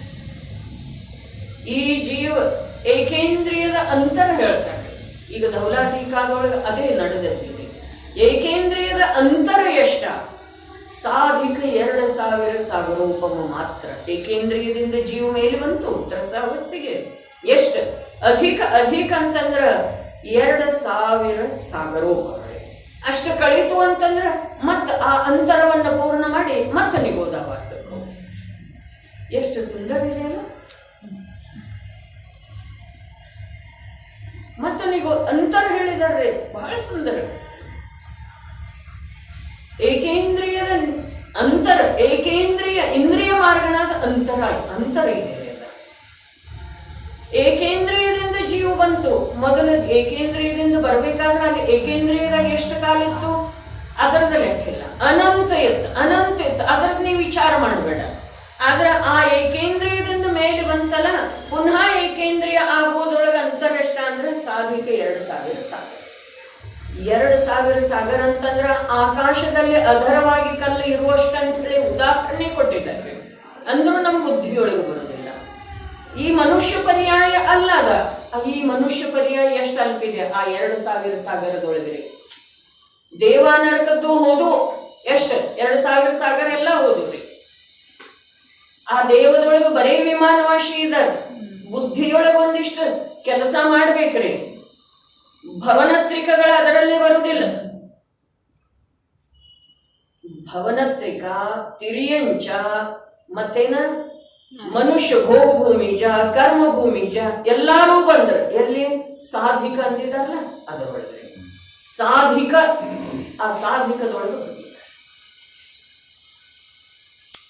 ಈ ಜೀವ ಏಕೇಂದ್ರಿಯದ ಅಂತರ ಹೇಳ್ತಾರೆ. ಈಗ ಧೌಲಾ ಟೀಕಾದೊಳಗೆ ಅದೇ ನಡೆದಿದೆ. ಏಕೇಂದ್ರಿಯದ ಅಂತರ ಎಷ್ಟ? ಸಾಧಿಕ 2000 ಸಾಗರೋಪಮ ಮಾತ್ರ. ಏಕೇಂದ್ರಿಯದಿಂದ ಜೀವ ಮೇಲೆ ಬಂತು ತ್ರಸಾವಸ್ಥೆಗೆ. ಎಷ್ಟು ಅಧಿಕ ಅಧಿಕ ಅಂತಂದ್ರ 2000 ಸಾಗರೋಪಮ. ಅಷ್ಟು ಕಳೀತು ಅಂತಂದ್ರ ಮತ್ತ ಆ ಅಂತರವನ್ನು ಪೂರ್ಣ ಮಾಡಿ ಮತ್ತೆ ನಿಗೋದಾವಾಸಕ್ಕೆ. ಎಷ್ಟು ಸುಂದರ ಇದೆಯಲ್ಲ. ಮತ್ತೆ ನಿಗೋ ಅಂತರ ಹೇಳಿದಾರೆ, ಬಹಳ ಸುಂದರ. ಏಕೇಂದ್ರಿಯದ ಅಂತರ, ಏಕೇಂದ್ರಿಯ ಇಂದ್ರಿಯ ಮಾರ್ಗನಾದ ಅಂತರ ಇದೆ. ಏಕೇಂದ್ರಿಯದಿಂದ ಜೀವ ಬಂತು. ಮೊದಲು ಏಕೇಂದ್ರಿಯದಿಂದ ಬರಬೇಕಾದ್ರೆ ಅಲ್ಲಿ ಏಕೇಂದ್ರಿಯದಾಗ ಎಷ್ಟು ಕಾಲಿತ್ತು ಅದರದ ಲೆಕ್ಕಿಲ್ಲ. ಅನಂತ ಇತ್ತು ಅದರದ್ದು ನೀವು ವಿಚಾರ ಮಾಡಬೇಡ. ಆದ್ರೆ ಆ ಏಕೇಂದ್ರಿಯದಿಂದ ಮೇಲೆ ಬಂತಲ್ಲ, ಪುನಃ ಏಕೇಂದ್ರಿಯ ಆಗೋದ್ರೊಳಗೆ ಅಂತರ ಎಷ್ಟ ಅಂದ್ರೆ ಸಾಧಿಕ 2000 ಸಾಗರ. 2000 ಸಾಗರ ಅಂತಂದ್ರೆ ಆಕಾಶದಲ್ಲಿ ಅಧರವಾಗಿ ಕಲ್ಲು ಇರುವಷ್ಟು ಅಂತ ಹೇಳಿ ಉದಾಹರಣೆ ಕೊಟ್ಟಿದ್ದಾರೆ. ಅಂದ್ರೂ ನಮ್ಮ ಬುದ್ಧಿಯೊಳಗೆ ಬರೋದಿಲ್ಲ. ಈ ಮನುಷ್ಯ ಪರ್ಯಾಯ ಅಲ್ಲ ಅದ. ಈ ಮನುಷ್ಯ ಪರ್ಯಾಯ ಎಷ್ಟು ಅಲ್ಪಿದೆ ಆ 2000 ಸಾಗರದೊಳಗೆ. ದೇವಾನರ್ಕದ್ದು ಹೋದು ಎಷ್ಟು 2000 ಸಾಗರ ಎಲ್ಲ ಹೋದ್ರಿ. ಆ ದೇವದೊಳಗೆ ಬರೀ ವಿಮಾನವಾಸಿ ಇದಾರೆ. ಬುದ್ಧಿಯೊಳಗೆ ಒಂದಿಷ್ಟು ಕೆಲಸ ಮಾಡ್ಬೇಕ್ರಿ. ಭವನತ್ರಿಕಗಳು ಅದರಲ್ಲಿ ಬರುವುದಿಲ್ಲ. ಭವನತ್ರಿಕ, ತಿರಿಯಂಚ, ಮತ್ತೇನ ಮನುಷ್ಯ ಭೋಗ ಭೂಮಿಜ, ಕರ್ಮ ಭೂಮಿಜ ಎಲ್ಲಾರು ಬಂದ್ರು. ಎಲ್ಲಿ ಸಾಧಿಕ ಅಂದಿದಾರಲ್ಲ ಅದರೊಳಗೆ ಸಾಧಿಕ. ಆ ಸಾಧಿಕದೊಳಗೆ ಬಂದಿದ್ದಾರೆ.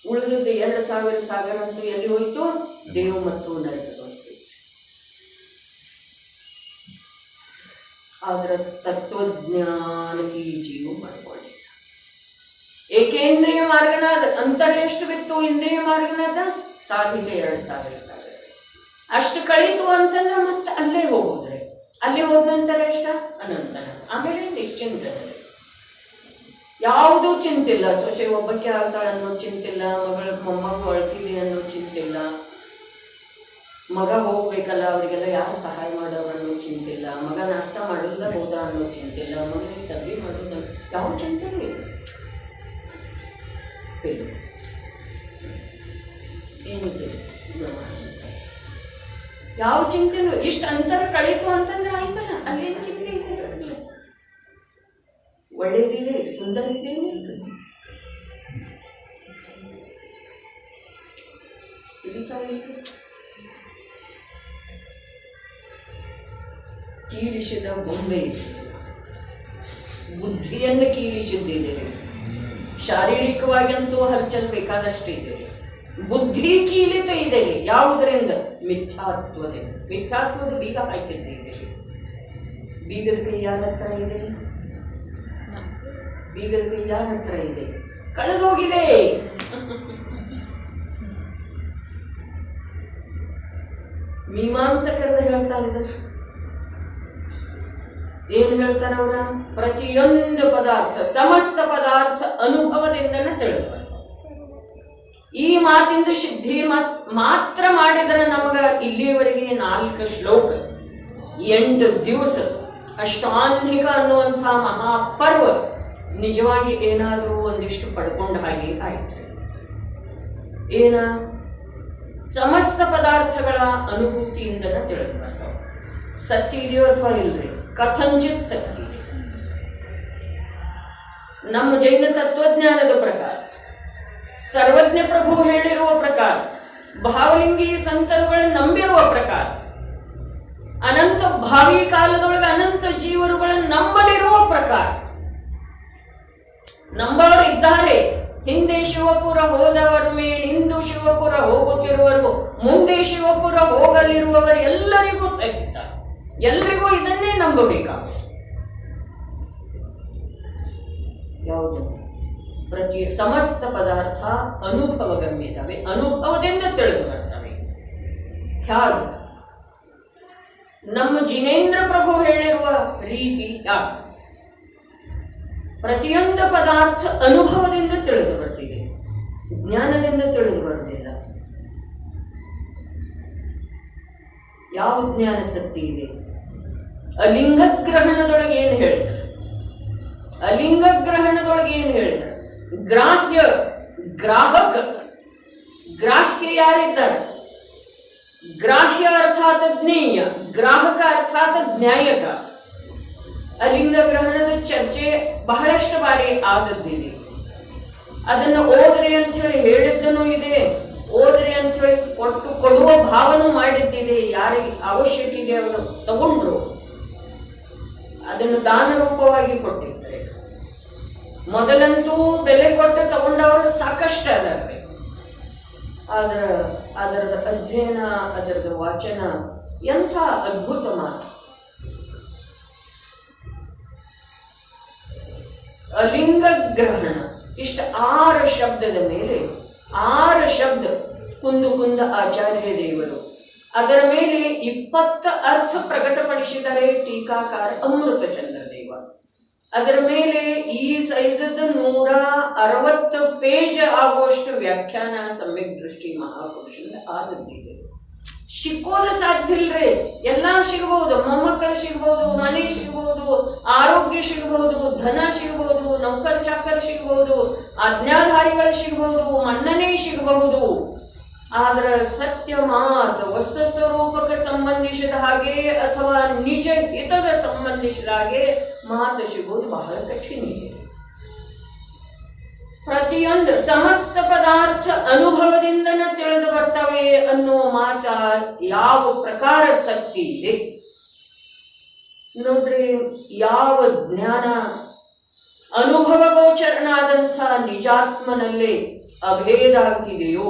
ಉಳಿದದ್ದು 2000 ಸಾಗರ ಅಂತೂ ಎಲ್ಲಿ ಹೋಯ್ತು? ದೇವ ಮತ್ತು ನರಕದೊಳಗೆ. ಆದ್ರ ತತ್ವಜ್ಞಾನ ಈ ಜೀವ ಮಾಡ್ಕೊಳ್ಳಿ. ಏಕೇಂದ್ರಿಯ ಮಾರ್ಗನಾದ ಅಂತರ ಎಷ್ಟು ಬಿತ್ತು? ಇಂದ್ರಿಯ ಮಾರ್ಗನಾದ ಸಾಧಿಕ 2000 ಸಾಗರ. ಅಷ್ಟು ಕಳೀತು ಅಂತಂದ್ರೆ ಮತ್ತೆ ಅಲ್ಲೇ ಹೋಗೋದ್ರೆ, ಅಲ್ಲಿ ಹೋದ ನಂತರ ಎಷ್ಟ? ಅನಂತನ. ಆಮೇಲೆ ನಿಶ್ಚಿಂತನೆ, ಯಾವುದೂ ಚಿಂತಿಲ್ಲ. ಸೊಸೆ ಒಬ್ಬಕ್ಕೆ ಆಗ್ತಾಳೆ ಅನ್ನೋ ಚಿಂತಿಲ್ಲ. ಮೊಮ್ಮಗು ಅಳ್ತಿದೆ ಅನ್ನೋ ಚಿಂತಿಲ್ಲ. ಮಗ ಹೋಗ್ಬೇಕಲ್ಲ, ಅವರಿಗೆಲ್ಲ ಯಾರು ಸಹಾಯ ಮಾಡೋರು ಅನ್ನೋ ಚಿಂತಿಲ್ಲ. ಮಗ ನಾಷ್ಟ ಮಾಡಿಲ್ಲ ಹೋದ ಅನ್ನೋ ಚಿಂತಿಲ್ಲ. ಮಗನಿಗೆ ಡಬ್ಬಿ ಮಾಡೋದು ಯಾವ ಚಿಂತೆನೂ ಇಲ್ಲ. ಏನಿದೆ ಯಾವ ಚಿಂತೆನೂ. ಇಷ್ಟು ಅಂತರ ಕಳೀತು ಅಂತಂದ್ರೆ ಆಯ್ತಲ್ಲ, ಅಲ್ಲೇನು ಚಿಂತೆ ಇದೆ ಇರೋದಿಲ್ಲ. ಒಳ್ಳೇದಿದೆ, ಸುಂದರ ಇದೆ. ಕೀಲಿಸಿದ ಬೊಂಬೆ ಬುದ್ಧಿಯನ್ನು ಕೀಲಿಸಿದ್ದಿದೆ. ಶಾರೀರಿಕವಾಗಿ ಅಂತೂ ಹಲ್ಚಲ್ ಬೇಕಾದಷ್ಟು ಇದೆ. ಬುದ್ಧಿ ಕೀಲಿತ ಇದೆ. ಯಾವುದರಿಂದ? ಮಿಥ್ಯಾತ್ವದಿಂದ. ಮಿಥ್ಯಾತ್ವದ ಬೀಗ ಹಾಕಿದ್ದೇವೆ. ಬೀಗದ ಕೈ ಯಾರ ಹತ್ರ ಇದೆ? ಬೀಗದ ಕೈ ಯಾರ ಹತ್ರ ಇದೆ? ಕಳೆದೋಗಿದೆ. ಮೀಮಾಂಸಕರದ ಹೇಳ್ತಾ ಇದ್ದಾರೆ. ಏನ್ ಹೇಳ್ತಾರ ಅವರ? ಪ್ರತಿಯೊಂದು ಪದಾರ್ಥ, ಸಮಸ್ತ ಪದಾರ್ಥ ಅನುಭವದಿಂದನೇ ತಿಳಿದ. ಈ ಮಾತಿಂದ ಸಿದ್ಧಿ ಮಾತ್ರ ಮಾಡಿದರೆ ನಮಗ ಇಲ್ಲಿಯವರೆಗೆ 4 ಶ್ಲೋಕ 8 ದಿವಸ ಅಷ್ಟಾನ್ಹಿಕ ಅನ್ನುವಂಥ ಮಹಾಪರ್ವ ನಿಜವಾಗಿ ಏನಾದರೂ ಒಂದಿಷ್ಟು ಪಡ್ಕೊಂಡ ಹಾಗೆ ಆಯ್ತು. ಏನ? ಸಮಸ್ತ ಪದಾರ್ಥಗಳ ಅನುಭೂತಿಯಿಂದನೇ ತಿಳಿದು ಬರ್ತಾವ. ಸತ್ಯ ಇದೆಯೋ ಅಥವಾ ಇಲ್ರಿ? ಕಥಂಚಿತ್ ಸತ್ಯ ಇದೆ. ನಮ್ಮ ಜೈನ ತತ್ವಜ್ಞಾನದ ಪ್ರಕಾರ, ಸರ್ವಜ್ಞ ಪ್ರಭು ಹೇಳಿರುವ ಪ್ರಕಾರ, ಭಾವಲಿಂಗಿ ಸಂತರುಗಳನ್ನು ನಂಬಿರುವ ಪ್ರಕಾರ, ಅನಂತ ಭಾವಿ ಕಾಲದೊಳಗೆ ಅನಂತ ಜೀವರುಗಳನ್ನು ನಂಬಲಿರುವ ಪ್ರಕಾರ, ನಂಬವರು ಇದ್ದಾರೆ. ಹಿಂದೆ ಶಿವಪುರ ಹೋದವರು ಮೇಲಿಂದು ಶಿವಪುರ ಹೋಗುತ್ತಿರುವರು, ಮುಂದೆ ಶಿವಪುರ ಹೋಗಲಿರುವವರು ಎಲ್ಲರಿಗೂ ಸಹಿತ ಎಲ್ರಿಗೂ ಇದನ್ನೇ ನಂಬಬೇಕಾ? ಯಾವುದು? ಪ್ರತಿ ಸಮಸ್ತ ಪದಾರ್ಥ ಅನುಭವಗಮ್ಯದವೆ, ಅನುಭವದಿಂದ ತಿಳಿದು ಬರ್ತವೆ. ಹೇಗೆ? ನಮ್ಮ ಜಿನೇಂದ್ರ ಪ್ರಭು ಹೇಳಿರುವ ರೀತಿ ಯಾಕೆ? ಪ್ರತಿಯೊಂದು ಪದಾರ್ಥ ಅನುಭವದಿಂದ ತಿಳಿದು ಬರ್ತಿದೆ, ಜ್ಞಾನದಿಂದ ತಿಳಿದು ಬರುವುದಿಲ್ಲ. ಯಾವ ಜ್ಞಾನ ಸತ್ಯ ಇದೆ? ಅಲಿಂಗ ಗ್ರಹಣದೊಳಗೆ ಏನು ಹೇಳಿದರು? ಅಲಿಂಗ ಗ್ರಹಣದೊಳಗೆ ಏನು ಹೇಳಿದರು? ಗ್ರಾಹ್ಯ, ಗ್ರಾಹಕ. ಗ್ರಾಹ್ಯ ಯಾರಿದ್ದಾರೆ? ಗ್ರಾಹ್ಯ ಅರ್ಥಾತ್ ಜ್ಞೇಯ, ಗ್ರಾಹಕ ಅರ್ಥಾತ್ ನ್ಯಾಯಕ. ಅಲಿಂಗ ಗ್ರಹಣದ ಚರ್ಚೆ ಬಹಳಷ್ಟು ಬಾರಿ ಆದದ್ದಿದೆ. ಅದನ್ನು ಓದ್ರಿ ಅಂತೇಳಿ ಹೇಳಿದ್ದನೂ ಇದೆ, ಓದ್ರಿ ಅಂತೇಳಿ ಕೊಡುವ ಭಾವನೂ ಮಾಡಿದ್ದಿದೆ. ಯಾರಿಗೆ ಅವಶ್ಯಕ ಇದೆ ಅವರು ತಗೊಂಡ್ರು, ಅದನ್ನು ದಾನ ರೂಪವಾಗಿ ಕೊಟ್ಟಿದ್ದಾರೆ. ಮೊದಲಂತೂ ಬೆಲೆ ಕೊಟ್ಟು ತಗೊಂಡವರು ಸಾಕಷ್ಟು ಅದಾವೆ. ಅದರದ ಅಧ್ಯಯನ, ಅದರದ ವಾಚನ ಎಂಥ ಅದ್ಭುತ ಮಾತು. ಅಲಿಂಗ ಗ್ರಹಣ ಇಷ್ಟ 6 ಶಬ್ದದ ಮೇಲೆ 6 ಶಬ್ದ ಕುಂದ ಆಚಾರ್ಯ ದೇವರು. ಅದರ ಮೇಲೆ 20 ಅರ್ಥ ಪ್ರಕಟಪಡಿಸಿದರೆ ಟೀಕಾಕಾರ ಅಮೃತ ಚಂದ್ರದೇವ. ಅದರ ಮೇಲೆ ಈ ಸೈಜದ 160 ಪೇಜ್ ಆಗುವಷ್ಟು ವ್ಯಾಖ್ಯಾನ ಸಮ್ಯಕ್ ದೃಷ್ಟಿ ಮಹಾಪುರುಷರಿಂದ ಆದದ್ದಿದೆ. ಸಿಕ್ಕೋದು ಸಾಧ್ಯ ಇಲ್ರಿ. ಎಲ್ಲಾ ಸಿಗಬಹುದು, ಮೊಮ್ಮಕ್ಕಳು ಸಿಗಬಹುದು, ಮನೆ ಸಿಗಬಹುದು, ಆರೋಗ್ಯ ಸಿಗಬಹುದು, ಧನ ಸಿಗಬಹುದು, ನೌಕರ್ ಚಾಕರ್ ಸಿಗಬಹುದು, ಆಜ್ಞಾಧಾರಿಗಳು ಸಿಗಬಹುದು, ಮನ್ನಣೆ ಸಿಗಬಹುದು. ಆದ್ರೆ ಸತ್ಯ ಮಾತು ವಸ್ತು ಸ್ವರೂಪಕ್ಕೆ ಸಂಬಂಧಿಸಿದ ಹಾಗೆ ಅಥವಾ ನಿಜ ಹಿತದ ಸಂಬಂಧಿಸಿದ ಹಾಗೆ ಮಾತು ಸಿಗುವುದು ಬಹಳ ಕಠಿಣ ಇದೆ. ಪ್ರತಿಯೊಂದು ಸಮಸ್ತ ಪದಾರ್ಥ ಅನುಭವದಿಂದನ ತಿಳಿದು ಬರ್ತವೆ ಅನ್ನೋ ಮಾತ ಯಾವ ಪ್ರಕಾರ ಸತ್ಯ ಇದೆ ನೋಡ್ರಿ. ಯಾವ ಜ್ಞಾನ ಅನುಭವ ಗೋಚರನಾದಂಥ ನಿಜಾತ್ಮನಲ್ಲೇ ಅಭೇದ ಆಗ್ತಿದೆಯೋ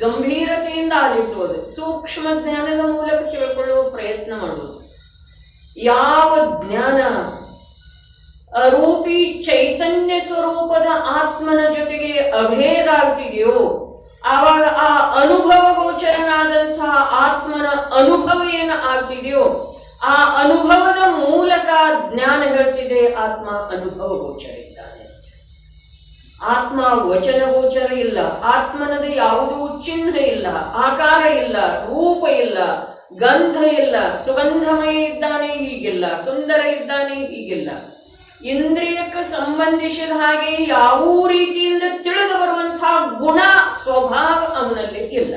ಗಂಭೀರತೆಯಿಂದ ಆಲಿಸುವುದು, ಸೂಕ್ಷ್ಮ ಜ್ಞಾನದ ಮೂಲಕ ತಿಳ್ಕೊಳ್ಳುವ ಪ್ರಯತ್ನ ಮಾಡುವುದು. ಯಾವ ಜ್ಞಾನ ಅರೂಪಿ ಚೈತನ್ಯ ಸ್ವರೂಪದ ಆತ್ಮನ ಜೊತೆಗೆ ಅಭೇದ ಆಗ್ತಿದೆಯೋ ಆವಾಗ ಆ ಅನುಭವ ಗೋಚರನಾದಂತಹ ಆತ್ಮನ ಅನುಭವ ಏನು ಆಗ್ತಿದೆಯೋ ಆ ಅನುಭವದ ಮೂಲಕ ಜ್ಞಾನ ಹೇಳ್ತಿದೆ ಆತ್ಮ ಅನುಭವ ಗೋಚರ ಇದ್ದಾನೆ. ಆತ್ಮ ವಚನ ಗೋಚರ ಇಲ್ಲ. ಆತ್ಮನದ ಯಾವುದೂ ಚಿಹ್ನ ಇಲ್ಲ, ಆಕಾರ ಇಲ್ಲ, ರೂಪ ಇಲ್ಲ, ಗಂಧ ಇಲ್ಲ. ಸುಗಂಧಮಯ ಇದ್ದಾನೆ ಹೀಗಿಲ್ಲ, ಸುಂದರ ಇದ್ದಾನೆ ಹೀಗಿಲ್ಲ. ಇಂದ್ರಿಯಕ್ಕೆ ಸಂಬಂಧಿಸಿದ ಹಾಗೆ ಯಾವ ರೀತಿಯಿಂದ ತಿಳಿದು ಬರುವಂತಹ ಗುಣ ಸ್ವಭಾವ ಅವನಲ್ಲಿ ಇಲ್ಲ.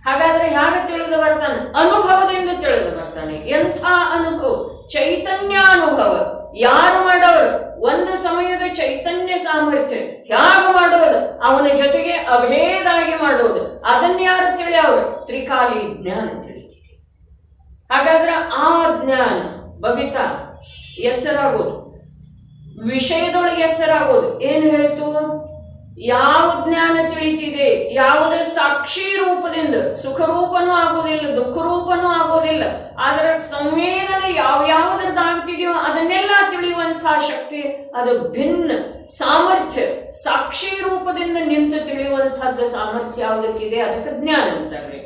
ಹಾಗಾದ್ರೆ ಹೇಗೆ ತಿಳಿದು ಬರ್ತಾನೆ? ಅನುಭವದಿಂದ ತಿಳಿದು ಬರ್ತಾನೆ. ಎಂಥ ಅನುಭವ? ಚೈತನ್ಯ ಅನುಭವ. ಯಾರು ಮಾಡೋರು? ಒಂದು ಸಮಯದ ಚೈತನ್ಯ ಸಾಮರ್ಥ್ಯ. ಹೇಗೆ ಮಾಡೋದು? ಅವನ ಜೊತೆಗೆ ಅಭೇದಾಗಿ ಮಾಡೋದು. ಅದನ್ನ ಯಾರು ತಿಳಿಯವರು? ತ್ರಿಕಾಲಿ ಜ್ಞಾನ ತಿಳಿತಿದೆ. ಹಾಗಾದ್ರೆ ಆ ಜ್ಞಾನ ಬಬಿತಾ ಎಚ್ಚರಾಗೋದು, ವಿಷಯದೊಳಗೆ ಎಚ್ಚರಾಗೋದು. ಏನು ಹೇಳ್ತು? ಯಾವ ಜ್ಞಾನ ತಿಳಿತಿದೆ, ಯಾವುದರ ಸಾಕ್ಷಿ ರೂಪದಿಂದ ಸುಖ ರೂಪನೂ ಆಗೋದಿಲ್ಲ, ದುಃಖ ರೂಪನೂ ಆಗೋದಿಲ್ಲ. ಅದರ ಸಂವೇದನೆ ಯಾವ್ಯಾವುದ್ರದ್ದಾಗ್ತಿದೆಯೋ ಅದನ್ನೆಲ್ಲ ತಿಳಿಯುವಂತಹ ಶಕ್ತಿ, ಅದು ಭಿನ್ನ ಸಾಮರ್ಥ್ಯ, ಸಾಕ್ಷಿ ರೂಪದಿಂದ ನಿಂತು ತಿಳಿಯುವಂತಹದ್ದು ಸಾಮರ್ಥ್ಯ ಯಾವುದಕ್ಕಿದೆ ಅದಕ್ಕೆ ಜ್ಞಾನ ಅಂತಾರೆ.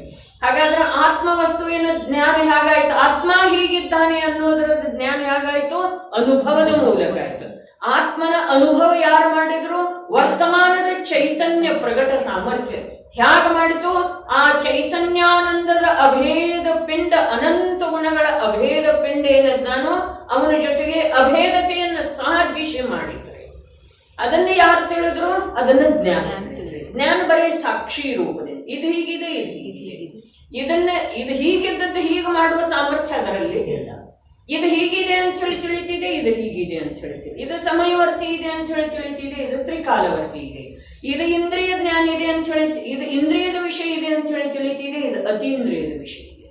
ಹಾಗಾದ್ರೆ ಆತ್ಮವಸ್ತುವಿನ ಜ್ಞಾನ ಹೇಗಾಯ್ತು? ಆತ್ಮ ಹೀಗಿದ್ದಾನೆ ಅನ್ನೋದರ ಜ್ಞಾನ ಹೇಗಾಯ್ತು? ಅನುಭವದ ಮೂಲಕ ಆಯ್ತು. ಆತ್ಮನ ಅನುಭವ ಯಾರು ಮಾಡಿದ್ರು? ವರ್ತಮಾನದ ಚೈತನ್ಯ ಪ್ರಗಟ ಸಾಮರ್ಥ್ಯ ಹೇಗೆ ಮಾಡಿತು? ಆ ಚೈತನ್ಯಾನಂದದ ಅಭೇದ ಪಿಂಡ, ಅನಂತ ಗುಣಗಳ ಅಭೇದ ಪಿಂಡ ಏನಿದ್ದಾನೋ ಅವನ ಜೊತೆಗೆ ಅಭೇದತೆಯನ್ನು ಸಾಧಿಸಿ ಮಾಡಿದ್ರೆ ಅದನ್ನ ಯಾರು ತಿಳಿದ್ರು? ಅದನ್ನ ಜ್ಞಾನ. ಜ್ಞಾನ ಬರೀ ಸಾಕ್ಷಿ ರೂಪದಿಂದ ಇದು ಹೀಗಿದೆ, ಇದು ಹೀಗಿದೆ, ಇದು ಹೀಗಿದ್ದದ್ದು ಹೀಗೆ ಮಾಡುವ ಸಾಮರ್ಥ್ಯ ಅದರಲ್ಲಿ ಇಲ್ಲ. ಇದು ಹೀಗಿದೆ ಅಂತ ಹೇಳಿ ತಿಳಿತಿದೆ, ಇದು ಹೀಗಿದೆ ಅಂತ ಹೇಳ್ತೀವಿ. ಇದು ಸಮಯವರ್ತಿ ಇದೆ ಅಂತ ಹೇಳಿ ತಿಳಿತಿದೆ, ಇದು ತ್ರಿಕಾಲವರ್ತಿ ಇದೆ. ಇದು ಇಂದ್ರಿಯ ಜ್ಞಾನ ಇದೆ ಅಂತ ಹೇಳಿ, ಇದು ಇಂದ್ರಿಯದ ವಿಷಯ ಇದೆ ಅಂತ ಹೇಳಿ ತಿಳಿತಿದೆ, ಇದು ಅತೀಂದ್ರಿಯದ ವಿಷಯ ಇದೆ.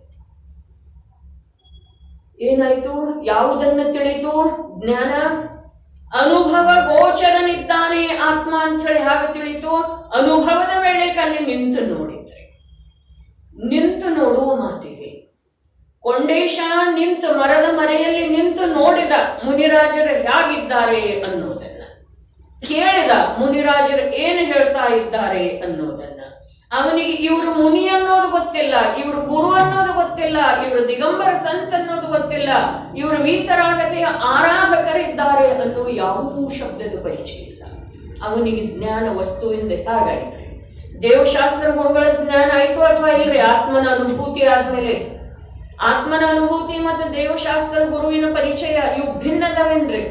ಏನಾಯ್ತು? ಯಾವುದನ್ನು ತಿಳಿತು? ಜ್ಞಾನ. ಅನುಭವ ಗೋಚರನಿದ್ದಾನೆ ಆತ್ಮ ಅಂತ ಹೇಳಿ ಹಾಗೆ ತಿಳಿತು. ಅನುಭವದ ವೇಳೆ ಅಲ್ಲಿ ನಿಂತು ನೋಡಿದ್ರೆ, ನಿಂತು ನೋಡುವ ಮಾತಿದೆ. ಕೊಂಡೇಶ ನಿಂತು ಮರದ ಮರೆಯಲ್ಲಿ ನಿಂತು ನೋಡಿದ ಮುನಿರಾಜರು ಹೇಗಿದ್ದಾರೆ ಅನ್ನೋದನ್ನ, ಕೇಳಿದ ಮುನಿರಾಜರು ಏನು ಹೇಳ್ತಾ ಇದ್ದಾರೆ ಅನ್ನೋದನ್ನ. ಅವನಿಗೆ ಇವರು ಮುನಿ ಅನ್ನೋದು ಗೊತ್ತಿಲ್ಲ, ಇವರು ಗುರು ಅನ್ನೋದು ಗೊತ್ತಿಲ್ಲ, ಇವರು ದಿಗಂಬರ ಸಂತ ಅನ್ನೋದು ಗೊತ್ತಿಲ್ಲ, ಇವರು ವೀತರಾಗತೆಯ ಆರಾಧಕರಿದ್ದಾರೆ ಅನ್ನೋ ಯಾವುದೂ ಶಬ್ದದ ಪರಿಚಯ ಇಲ್ಲ. ಅವನಿಗೆ ಜ್ಞಾನ ವಸ್ತುವಿಂದ ಹೇಗಾಯ್ತು? ದೇವಶಾಸ್ತ್ರ ಗುರುಗಳ ಜ್ಞಾನ ಆಯ್ತು ಅಥವಾ ಇಲ್ರಿ? ಆತ್ಮನ ಅನುಭೂತಿ ಆದ್ಮೇಲೆ ಆತ್ಮನ ಅನುಭೂತಿ ಮತ್ತು ದೇವಶಾಸ್ತ್ರ ಗುರುವಿನ ಪರಿಚಯ ಇವು ಭಿನ್ನದವೇನ್ರಿ?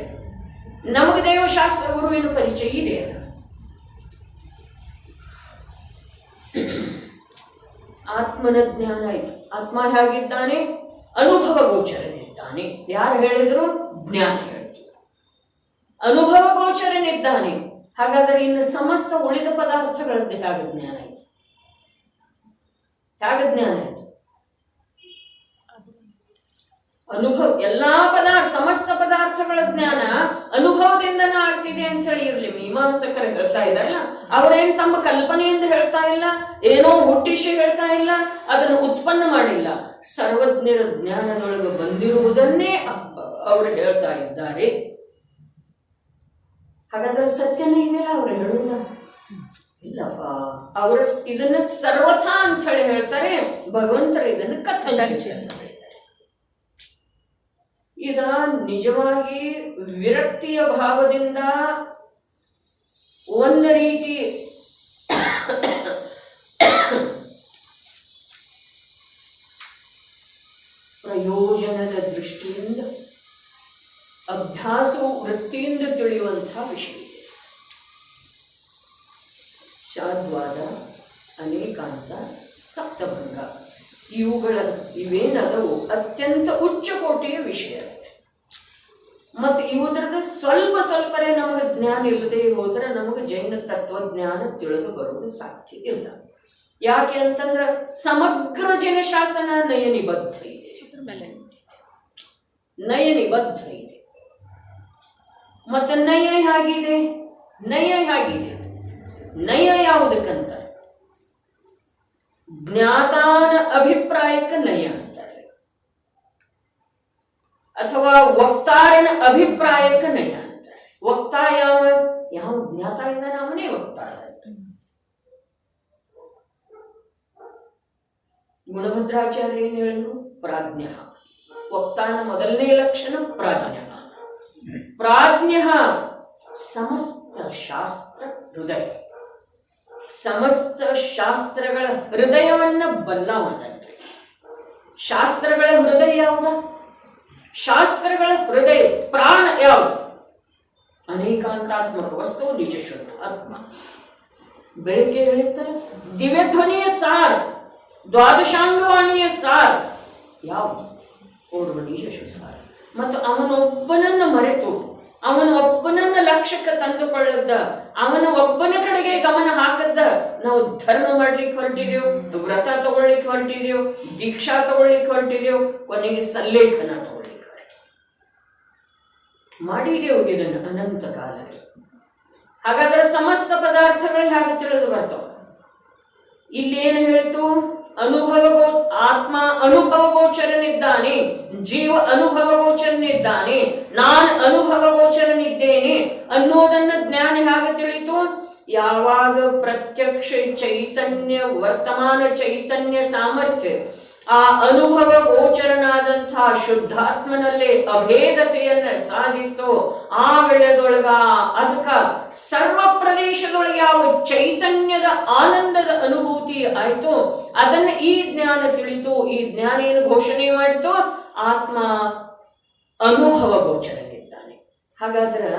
ನಮಗೆ ದೇವಶಾಸ್ತ್ರ ಗುರುವಿನ ಪರಿಚಯ ಇದೆ. ಆತ್ಮನ ಜ್ಞಾನ ಆಯಿತು. ಆತ್ಮ ಹೇಗಿದ್ದಾನೆ? ಅನುಭವ ಗೋಚರನಿದ್ದಾನೆ. ಯಾರು ಹೇಳಿದ್ರು? ಜ್ಞಾನ ಹೇಳಿದ್ರು. ಅನುಭವ ಗೋಚರನಿದ್ದಾನೆ. ಹಾಗಾದರೆ ಇನ್ನು ಸಮಸ್ತ ಉಳಿದ ಪದಾರ್ಥಗಳದ್ದು ಹೇಗೆ ಜ್ಞಾನ ಆಯಿತು? ಹೇಗೆ ಜ್ಞಾನ ಆಯಿತು? ಅನುಭವ, ಎಲ್ಲಾ ಸಮಸ್ತ ಪದಾರ್ಥಗಳ ಜ್ಞಾನ ಅನುಭವದಿಂದನೇ ಆಗ್ತಿದೆ ಅಂತ ಹೇಳಿ ಇರಲಿ. ಮೀಮಾಂಸಕರು ಹೇಳ್ತಾ ಇದ್ದಾರಲ್ಲ, ಅವರೇನು ತಮ್ಮ ಕಲ್ಪನೆಯಿಂದ ಹೇಳ್ತಾ ಇಲ್ಲ, ಏನೋ ಹುಟ್ಟಿಸಿ ಹೇಳ್ತಾ ಇಲ್ಲ, ಅದನ್ನು ಉತ್ಪನ್ನ ಮಾಡಿಲ್ಲ. ಸರ್ವಜ್ಞರ ಜ್ಞಾನದೊಳಗೆ ಬಂದಿರುವುದನ್ನೇ ಅವರು ಹೇಳ್ತಾ ಇದ್ದಾರೆ. ಹಾಗಾದ್ರೆ ಸತ್ಯನೇ ಇದೆಯಲ್ಲ ಅವರು ಹೇಳುದ? ಇಲ್ಲಪ್ಪ, ಅವರ ಇದನ್ನ ಸರ್ವಥಾ ಅಂತ ಹೇಳಿ ಹೇಳ್ತಾರೆ, ಭಗವಂತರ ಇದನ್ನು ಕಥಂಚಿ ಅಂತ ಹೇಳ್ತಾರೆ. ಈಗ ನಿಜವಾಗಿ ವಿರಕ್ತಿಯ ಭಾವದಿಂದ ಒಂದು ರೀತಿ ಪ್ರಯೋಜನದ ದೃಷ್ಟಿಯಿಂದ ಅಭ್ಯಾಸವು ವೃತ್ತಿಯಿಂದ ತಿಳಿಯುವಂತಹ ವಿಷಯ ಇದೆ. ಶಾದ್ವಾದ, ಅನೇಕಾಂತ, ಸಪ್ತಭಂಗ ಇವೇನದವು ಅತ್ಯಂತ ಉಚ್ಚ ಕೋಟೆಯ ವಿಷಯ. ಮತ್ತು ಇವುದ್ರದ್ದು ಸ್ವಲ್ಪ ಸ್ವಲ್ಪರೇ ನಮಗೆ ಜ್ಞಾನ ಇಲ್ಲದೆ ಹೋದರೆ ನಮಗೆ ಜೈನ ತತ್ವಜ್ಞಾನ ತಿಳಿದು ಬರುವುದು ಸಾಧ್ಯ ಇಲ್ಲ. ಯಾಕೆ ಅಂತಂದ್ರೆ ಸಮಗ್ರ ಜನಶಾಸನ ನಯನಿಬದ್ಧ ಇದೆ. ನಯನಿಬದ್ಧ ಇದೆ. ಮತ್ತೆ ನಯ ಹೇಗಿದೆ? ನಯ ಯಾವುದಕ್ಕಂತ? ಜ್ಞಾತಾನ ಅಭಿಪ್ರಾಯಕ್ಕೆ ನಯ ಅಂತಾರೆ, ಅಥವಾ ವಕ್ತಾರನ ಅಭಿಪ್ರಾಯಕ್ಕೆ ನಯ ಅಂತಾರೆ. ವಕ್ತಾ ಯಾವ ಜ್ಞಾತ ಇದ್ದಾನೆ ಅವನೇ ವಕ್ತಾರ. ಗುಣಭದ್ರಾಚಾರ್ಯ ಏನು ಹೇಳಿದ್ರು? ಪ್ರಾಜ್ಞ. ವಕ್ತಾನ ಮೊದಲನೇ ಲಕ್ಷಣ ಪ್ರಾಜ್ಞ. ಪ್ರಾಜ್ಞ ಸಮಸ್ತ ಶಾಸ್ತ್ರ ಹೃದಯ. ಸಮಸ್ತ ಶಾಸ್ತ್ರಗಳ ಹೃದಯವನ್ನ ಬಲ್ಲವನನ್ರಿ. ಶಾಸ್ತ್ರಗಳ ಹೃದಯ ಯಾವುದು? ಶಾಸ್ತ್ರಗಳ ಹೃದಯ ಪ್ರಾಣ ಯಾವುದು? ಅನೇಕಾಂತಾತ್ಮಕ ವಸ್ತು ನಿಜ ಶುದ್ಧ ಆತ್ಮ. ಬೆಳಿಗ್ಗೆ ಹೇಳಿರ್ತಾರೆ ದಿವ್ಯಧ್ವನಿಯ ಸಾರ್, ದ್ವಾದಶಾಂಗವಾಣಿಯ ಸಾರ್ ಯಾವುದು? ಓರ್ವ ನಿಜ ಶುದ್ಧ. ಮತ್ತು ಅವನೊಬ್ಬನನ್ನ ಮರೆತು ಅವನೊಬ್ಬನನ್ನ ಲಕ್ಷ್ಯಕ್ಕೆ ತಂದುಕೊಳ್ಳದ್ದ, ಅವನ ಒಬ್ಬನ ಕಡೆಗೆ ಗಮನ ಹಾಕದ್ದ ನಾವು ಧರ್ಮ ಮಾಡ್ಲಿಕ್ಕೆ ಹೊರಟಿದೆವು, ವ್ರತ ತಗೊಳ್ಳಿಕ್ಕೆ ಹೊರಟಿದೆವು, ದೀಕ್ಷಾ ತಗೊಳ್ಳಿಕ್ಕೆ ಹೊರಟಿದೆವು, ಕೊನೆಗೆ ಸಲ್ಲೇಖನ ತಗೊಳ್ಳಿಕ್ಕೆ ಮಾಡಿದೆವು ಇದನ್ನು ಅನಂತ ಕಾಲ. ಹಾಗಾದ್ರೆ ಸಮಸ್ತ ಪದಾರ್ಥಗಳು ಹೇಗೆ ತಿಳಿದು ಬರ್ತವೆ? ಇಲ್ಲೇನು ಹೇಳಿತು? ಆತ್ಮ ಅನುಭವ ಗೋಚರನಿದ್ದಾನೆ, ಜೀವ ಅನುಭವ ಗೋಚರನಿದ್ದಾನೆ, ನಾನು ಅನುಭವ ಗೋಚರನಿದ್ದೇನೆ ಅನ್ನೋದನ್ನ ಜ್ಞಾನ ಹೇಗೆ ತಿಳಿತು? ಯಾವಾಗ ಪ್ರತ್ಯಕ್ಷ ಚೈತನ್ಯ, ವರ್ತಮಾನ ಚೈತನ್ಯ ಸಾಮರ್ಥ್ಯ ಆ ಅನುಭವ ಗೋಚರನಾದಂತಹ ಶುದ್ಧಾತ್ಮನಲ್ಲೇ ಅಭೇದತೆಯನ್ನ ಸಾಧಿಸ್ತೋ ಆ ವೇಳೆದೊಳಗ ಅದಕ್ಕ ಸರ್ವ ಪ್ರದೇಶದೊಳಗೆ ಯಾವ ಚೈತನ್ಯದ ಆನಂದದ ಅನುಭೂತಿ ಆಯ್ತು, ಅದನ್ನ ಈ ಜ್ಞಾನ ತಿಳಿತು. ಈ ಜ್ಞಾನ ಏನು ಘೋಷಣೆ ಮಾಡಿತು? ಆತ್ಮ ಅನುಭವ ಗೋಚರನಿದ್ದಾನೆ. ಹಾಗಾದ್ರೆ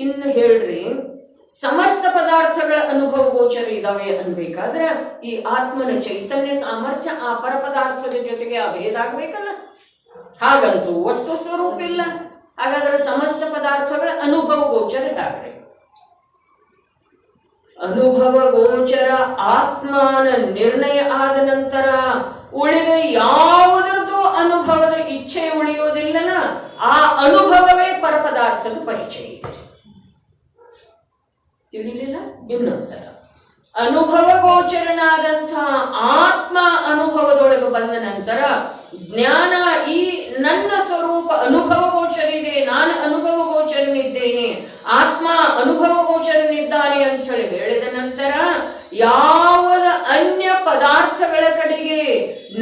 ಇನ್ನು ಹೇಳ್ರಿ, ಸಮಸ್ತ ಪದಾರ್ಥಗಳ ಅನುಭವ ಗೋಚರ ಇದಾವೆ ಅನ್ಬೇಕಾದ್ರೆ ಈ ಆತ್ಮನ ಚೈತನ್ಯ ಸಾಮರ್ಥ್ಯ ಆ ಪರಪದಾರ್ಥದ ಜೊತೆಗೆ ಅಭೇದ ಆಗ್ಬೇಕಲ್ಲ. ಹಾಗಂತೂ ವಸ್ತು ಸ್ವರೂಪ ಇಲ್ಲ. ಹಾಗಾದ್ರೆ ಸಮಸ್ತ ಪದಾರ್ಥಗಳ ಅನುಭವ ಗೋಚರ ಆಗಲಿ. ಅನುಭವ ಗೋಚರ ಆತ್ಮನ ನಿರ್ಣಯ ಆದ ನಂತರ ಉಳಿದ ಯಾವುದರದ್ದು ಅನುಭವದ ಇಚ್ಛೆ ಉಳಿಯೋದಿಲ್ಲನ, ಆ ಅನುಭವವೇ ಪರಪದಾರ್ಥದ ಪರಿಚಯ ಇದೆ. ತಿಳಿಲಿಲ್ಲ? ಇನ್ನೊಂದ್ಸಲ, ಅನುಭವ ಗೋಚರನಾದಂಥ ಆತ್ಮ ಅನುಭವದೊಳಗೆ ಬಂದ ನಂತರ ಜ್ಞಾನ ಈ ನನ್ನ ಸ್ವರೂಪ ಅನುಭವ ಗೋಚರಿದೆ, ನಾನು ಅನುಭವ ಗೋಚರನಿದ್ದೇನೆ, ಆತ್ಮ ಅನುಭವ ಗೋಚರನಿದ್ದಾನೆ ಅಂತ ಹೇಳಿ ಹೇಳಿದ ನಂತರ ಯಾವದ ಅನ್ಯ ಪದಾರ್ಥಗಳ ಕಡೆಗೆ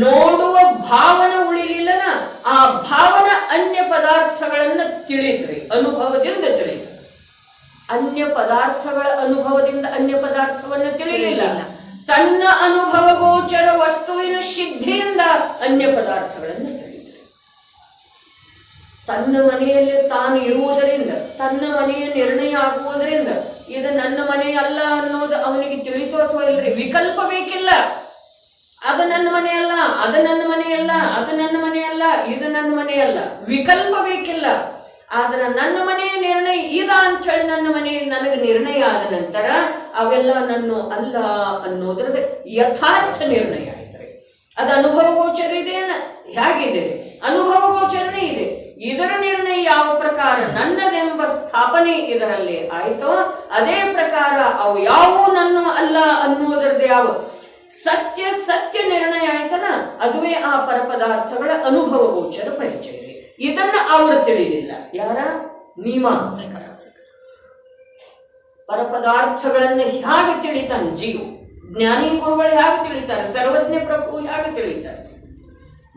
ನೋಡುವ ಭಾವನೆ ಉಳಿಲಿಲ್ಲನ, ಆ ಭಾವನ ಅನ್ಯ ಪದಾರ್ಥಗಳನ್ನ ತಿಳಿತ್ರಿ, ಅನುಭವದಿಂದ ತಿಳಿತು. ಅನ್ಯ ಪದಾರ್ಥಗಳ ಅನುಭವದಿಂದ ಅನ್ಯ ಪದಾರ್ಥವನ್ನು ತಿಳಿಲಿಲ್ಲ, ತನ್ನ ಅನುಭವ ಗೋಚರ ವಸ್ತುವಿನ ಸಿದ್ಧಿಯಿಂದ ಅನ್ಯ ಪದಾರ್ಥಗಳನ್ನು ತಿಳಿದರು. ತನ್ನ ಮನೆಯಲ್ಲಿ ತಾನು ಇರುವುದರಿಂದ, ತನ್ನ ಮನೆಯ ನಿರ್ಣಯ ಆಗುವುದರಿಂದ ಇದು ನನ್ನ ಮನೆ ಅಲ್ಲ ಅನ್ನೋದು ಅವನಿಗೆ ತಿಳಿತು ಅಥವಾ ಇಲ್ರಿ? ವಿಕಲ್ಪ ಬೇಕಿಲ್ಲ. ಅದು ನನ್ನ ಮನೆ ಅಲ್ಲ, ಅದು ನನ್ನ ಮನೆ ಅಲ್ಲ, ಅದು ನನ್ನ ಮನೆ ಅಲ್ಲ, ಇದು ನನ್ನ ಮನೆ ಅಲ್ಲ, ವಿಕಲ್ಪ ಬೇಕಿಲ್ಲ. ಆದ್ರೆ ನನ್ನ ಮನೆಯ ನಿರ್ಣಯ ಇದ ಅಂತೇಳಿ ನನ್ನ ಮನೆ ನನಗೆ ನಿರ್ಣಯ ಆದ ನಂತರ ಅವೆಲ್ಲ ನನ್ನ ಅಲ್ಲ ಅನ್ನೋದ್ರದ್ದು ಯಥಾರ್ಥ ನಿರ್ಣಯ ಆಯ್ತ್ರಿ. ಅದು ಅನುಭವ ಗೋಚರ ಇದೆ, ಹೇಗಿದೆ? ಅನುಭವ ಗೋಚರನೇ ಇದೆ. ಇದರ ನಿರ್ಣಯ ಯಾವ ಪ್ರಕಾರ ನನ್ನದೆಂಬ ಸ್ಥಾಪನೆ ಇದರಲ್ಲಿ ಆಯ್ತೋ ಅದೇ ಪ್ರಕಾರ ಅವು ಯಾವೂ ನನ್ನ ಅಲ್ಲ ಅನ್ನುವುದರದ್ದು ಯಾವ ಸತ್ಯ ಸತ್ಯ ನಿರ್ಣಯ ಆಯ್ತಲ್ಲ, ಅದುವೇ ಆ ಪರಪದಾರ್ಥಗಳ ಅನುಭವ ಗೋಚರ ಪರಿಚಯ. ಇದನ್ನ ಅವರು ತಿಳಿಲಿಲ್ಲ. ಯಾರ? ಮೀಮಾಂಸಕರ. ಪರಪದಾರ್ಥಗಳನ್ನ ಹೇಗೆ ತಿಳಿತಾನೆ ಜೀವ? ಜ್ಞಾನಿ ಗುರುಗಳು ಹೇಗೆ ತಿಳಿತಾರೆ? ಸರ್ವಜ್ಞ ಪ್ರಭು ಹೇಗೆ ತಿಳಿತಾರೆ?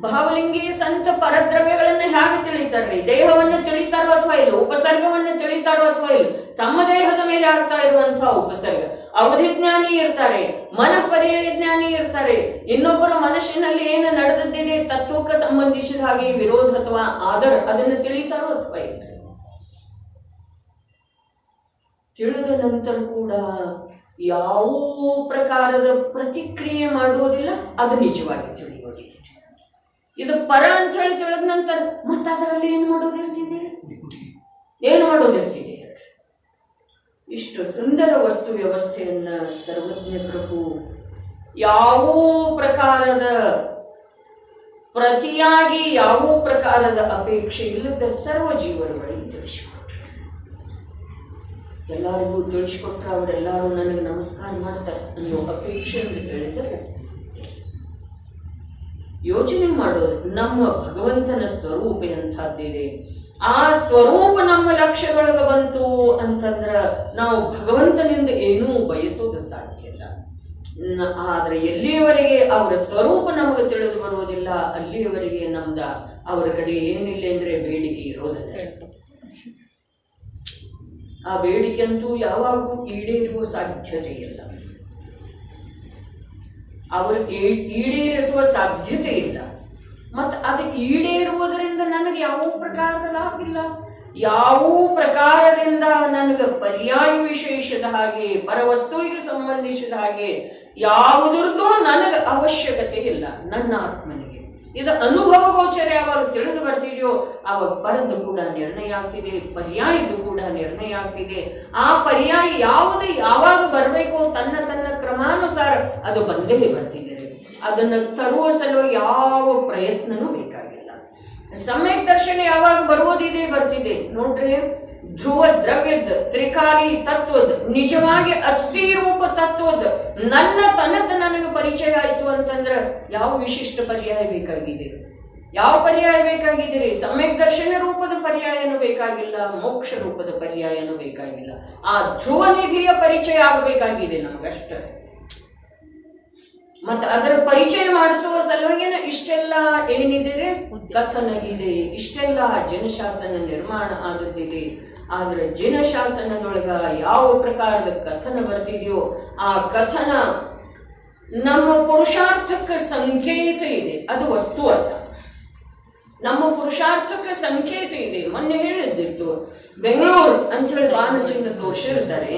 ಭಾವಲಿಂಗಿ ಸಂತ ಪರದ್ರವ್ಯಗಳನ್ನ ಹೇಗೆ ತಿಳಿತಾರ್ರಿ? ದೇಹವನ್ನು ತಿಳಿತಾರೋ ಅಥವಾ ಇಲ್ಲ? ಉಪಸರ್ಗವನ್ನು ತಿಳಿತಾರೋ ಅಥವಾ ಇಲ್ಲ? ತಮ್ಮ ದೇಹದ ಮೇಲೆ ಆಗ್ತಾ ಇರುವಂತಹ ಉಪಸರ್ಗ. ಅವಧಿಜ್ಞಾನಿ ಇರ್ತಾರೆ, ಮನಃಪರ್ಯಾಯ ಜ್ಞಾನಿ ಇರ್ತಾರೆ. ಇನ್ನೊಬ್ಬರ ಮನಸ್ಸಿನಲ್ಲಿ ಏನು ನಡೆದಿದೆ ತತ್ವಕ್ಕೆ ಸಂಬಂಧಿಸಿದ ಹಾಗೆ ವಿರೋಧ ಅಥವಾ ಆದರ ಅದನ್ನು ತಿಳಿತಾರೋ ಅಥವಾ ಇಲ್ಲ? ತಿಳಿದ ನಂತರ ಕೂಡ ಯಾವ ಪ್ರಕಾರದ ಪ್ರತಿಕ್ರಿಯೆ ಮಾಡುವುದಿಲ್ಲ, ಅದು ನಿಜವಾಗಿ ತಿಳಿಯೋದಿಲ್ಲ. ಇದು ಪರ ಅಂತ ಹೇಳಿ ತಿಳಿದ ನಂತರ ಮತ್ತೆ ಅದರಲ್ಲಿ ಏನು ಮಾಡೋದಿರ್ತಿದ್ದೀರಿ? ಏನು ಮಾಡೋದಿರ್ತಿದೆ? ಇಷ್ಟು ಸುಂದರ ವಸ್ತು ವ್ಯವಸ್ಥೆಯನ್ನ ಸರ್ವಜ್ಞ ಪ್ರಭು ಯಾವ ಪ್ರಕಾರದ ಪ್ರತಿಯಾಗಿ ಯಾವ ಪ್ರಕಾರದ ಅಪೇಕ್ಷೆ ಇಲ್ಲದ ಸರ್ವ ಜೀವರುಗಳಿಗೆ ತಿಳಿಸಿಕೊಟ್ರು. ಎಲ್ಲರಿಗೂ ತಿಳಿಸಿಕೊಟ್ರೆ ಅವರೆಲ್ಲರೂ ನನಗೆ ನಮಸ್ಕಾರ ಮಾಡ್ತಾರೆ ಅನ್ನೋ ಅಪೇಕ್ಷೆ ಅಂತ ಹೇಳಿದರೆ ಯೋಚನೆ ಮಾಡೋದು. ನಮ್ಮ ಭಗವಂತನ ಸ್ವರೂಪ ಎಂಥದ್ದಿದೆ. ಆ ಸ್ವರೂಪ ನಮ್ಮ ಲಕ್ಷ್ಯಗಳಿಗೆ ಬಂತು ಅಂತಂದ್ರ ನಾವು ಭಗವಂತನಿಂದ ಏನೂ ಬಯಸೋದು ಸಾಧ್ಯ ಇಲ್ಲ. ಆದ್ರೆ ಎಲ್ಲಿಯವರೆಗೆ ಅವರ ಸ್ವರೂಪ ನಮಗೆ ತಿಳಿದು ಬರುವುದಿಲ್ಲ ಅಲ್ಲಿಯವರೆಗೆ ನಮ್ದ ಅವರ ಕಡೆ ಏನಿಲ್ಲ ಅಂದ್ರೆ ಬೇಡಿಕೆ ಇರೋದಿಲ್ಲ. ಆ ಬೇಡಿಕೆ ಅಂತೂ ಯಾವಾಗೂ ಈಡೇರುವ ಸಾಧ್ಯತೆ ಇಲ್ಲ. ಅವರು ಈಡೇರಿಸುವ ಸಾಧ್ಯತೆ ಇಲ್ಲ. ಮತ್ತು ಅದು ಈಡೇರುವುದರಿಂದ ನನಗೆ ಯಾವ ಪ್ರಕಾರದ ಲಾಭ ಇಲ್ಲ. ಯಾವ ಪ್ರಕಾರದಿಂದ ನನಗೆ ಪರ್ಯಾಯ ವಿಶೇಷದ ಹಾಗೆ ಪರವಸ್ತುವಿಗೆ ಸಂಬಂಧಿಸಿದ ಹಾಗೆ ಯಾವುದರದ್ದು ನನಗೆ ಅವಶ್ಯಕತೆ ಇಲ್ಲ ನನ್ನ ಆತ್ಮನಿಗೆ. ಇದು ಅನುಭವ ಗೋಚರ ಯಾವಾಗ ತಿಳಿದು ಬರ್ತಿದೆಯೋ ಆವಾಗ ಪರದ್ದು ಕೂಡ ನಿರ್ಣಯ ಆಗ್ತಿದೆ, ಪರ್ಯಾಯದ್ದು ಕೂಡ ನಿರ್ಣಯ ಆಗ್ತಿದೆ. ಆ ಪರ್ಯಾಯ ಯಾವುದು ಯಾವಾಗ ಬರಬೇಕೋ ತನ್ನ ತನ್ನ ಕ್ರಮಾನುಸಾರ ಅದು ಬಂದೇ ಬರ್ತಿದೆ. ಅದನ್ನು ತರುವ ಸಲುವಾಗಿ ಯಾವ ಪ್ರಯತ್ನನೂ ಬೇಕಾಗಿಲ್ಲ. ಸಮ್ಯಕ್ ದರ್ಶನ ಯಾವಾಗ ಬರುವುದಿದೆ ಬರ್ತಿದೆ ನೋಡ್ರಿ. ಧ್ರುವ ದ್ರವ್ಯದ ತ್ರಿಕಾಲಿ ತತ್ವದ ನಿಜವಾಗಿ ಅಸ್ಥಿ ರೂಪ ತತ್ವದ ನನ್ನ ತನಕ ನನಗೆ ಪರಿಚಯ ಆಯ್ತು ಅಂತಂದ್ರೆ ಯಾವ ವಿಶಿಷ್ಟ ಪರ್ಯಾಯ ಬೇಕಾಗಿದೆ? ಯಾವ ಪರ್ಯಾಯ ಬೇಕಾಗಿದ್ದೀರಿ? ಸಮ್ಯಕ್ ದರ್ಶನ ರೂಪದ ಪರ್ಯಾಯನೂ ಬೇಕಾಗಿಲ್ಲ, ಮೋಕ್ಷ ರೂಪದ ಪರ್ಯಾಯನೂ ಬೇಕಾಗಿಲ್ಲ. ಆ ಧ್ರುವ ನಿಧಿಯ ಪರಿಚಯ ಆಗಬೇಕಾಗಿದೆ ನಮಗಷ್ಟ. ಮತ್ತೆ ಅದರ ಪರಿಚಯ ಮಾಡಿಸುವ ಸಲುವಾಗಿನ ಇಷ್ಟೆಲ್ಲ ಏನಿದೆ ಕಥನ ಇದೆ, ಇಷ್ಟೆಲ್ಲ ಜನಶಾಸನ ನಿರ್ಮಾಣ ಆದದ್ದಿದೆ. ಆದ್ರೆ ಜನಶಾಸನದೊಳಗ ಯಾವ ಪ್ರಕಾರದ ಕಥನ ಬರ್ತಿದೆಯೋ ಆ ಕಥನ ನಮ್ಮ ಪುರುಷಾರ್ಥಕ್ಕೆ ಸಂಕೇತ ಇದೆ, ಅದು ವಸ್ತು ಅಲ್ಲ. ನಮ್ಮ ಪುರುಷಾರ್ಥಕ್ಕೆ ಸಂಕೇತ ಇದೆ. ಮೊನ್ನೆ ಹೇಳಿದ್ದಿತ್ತು, ಬೆಂಗಳೂರು ಅಂತೇಳಿ ಬಾಣಚಿಹ್ನೆ ತೋರಿಸಿರ್ತಾರೆ.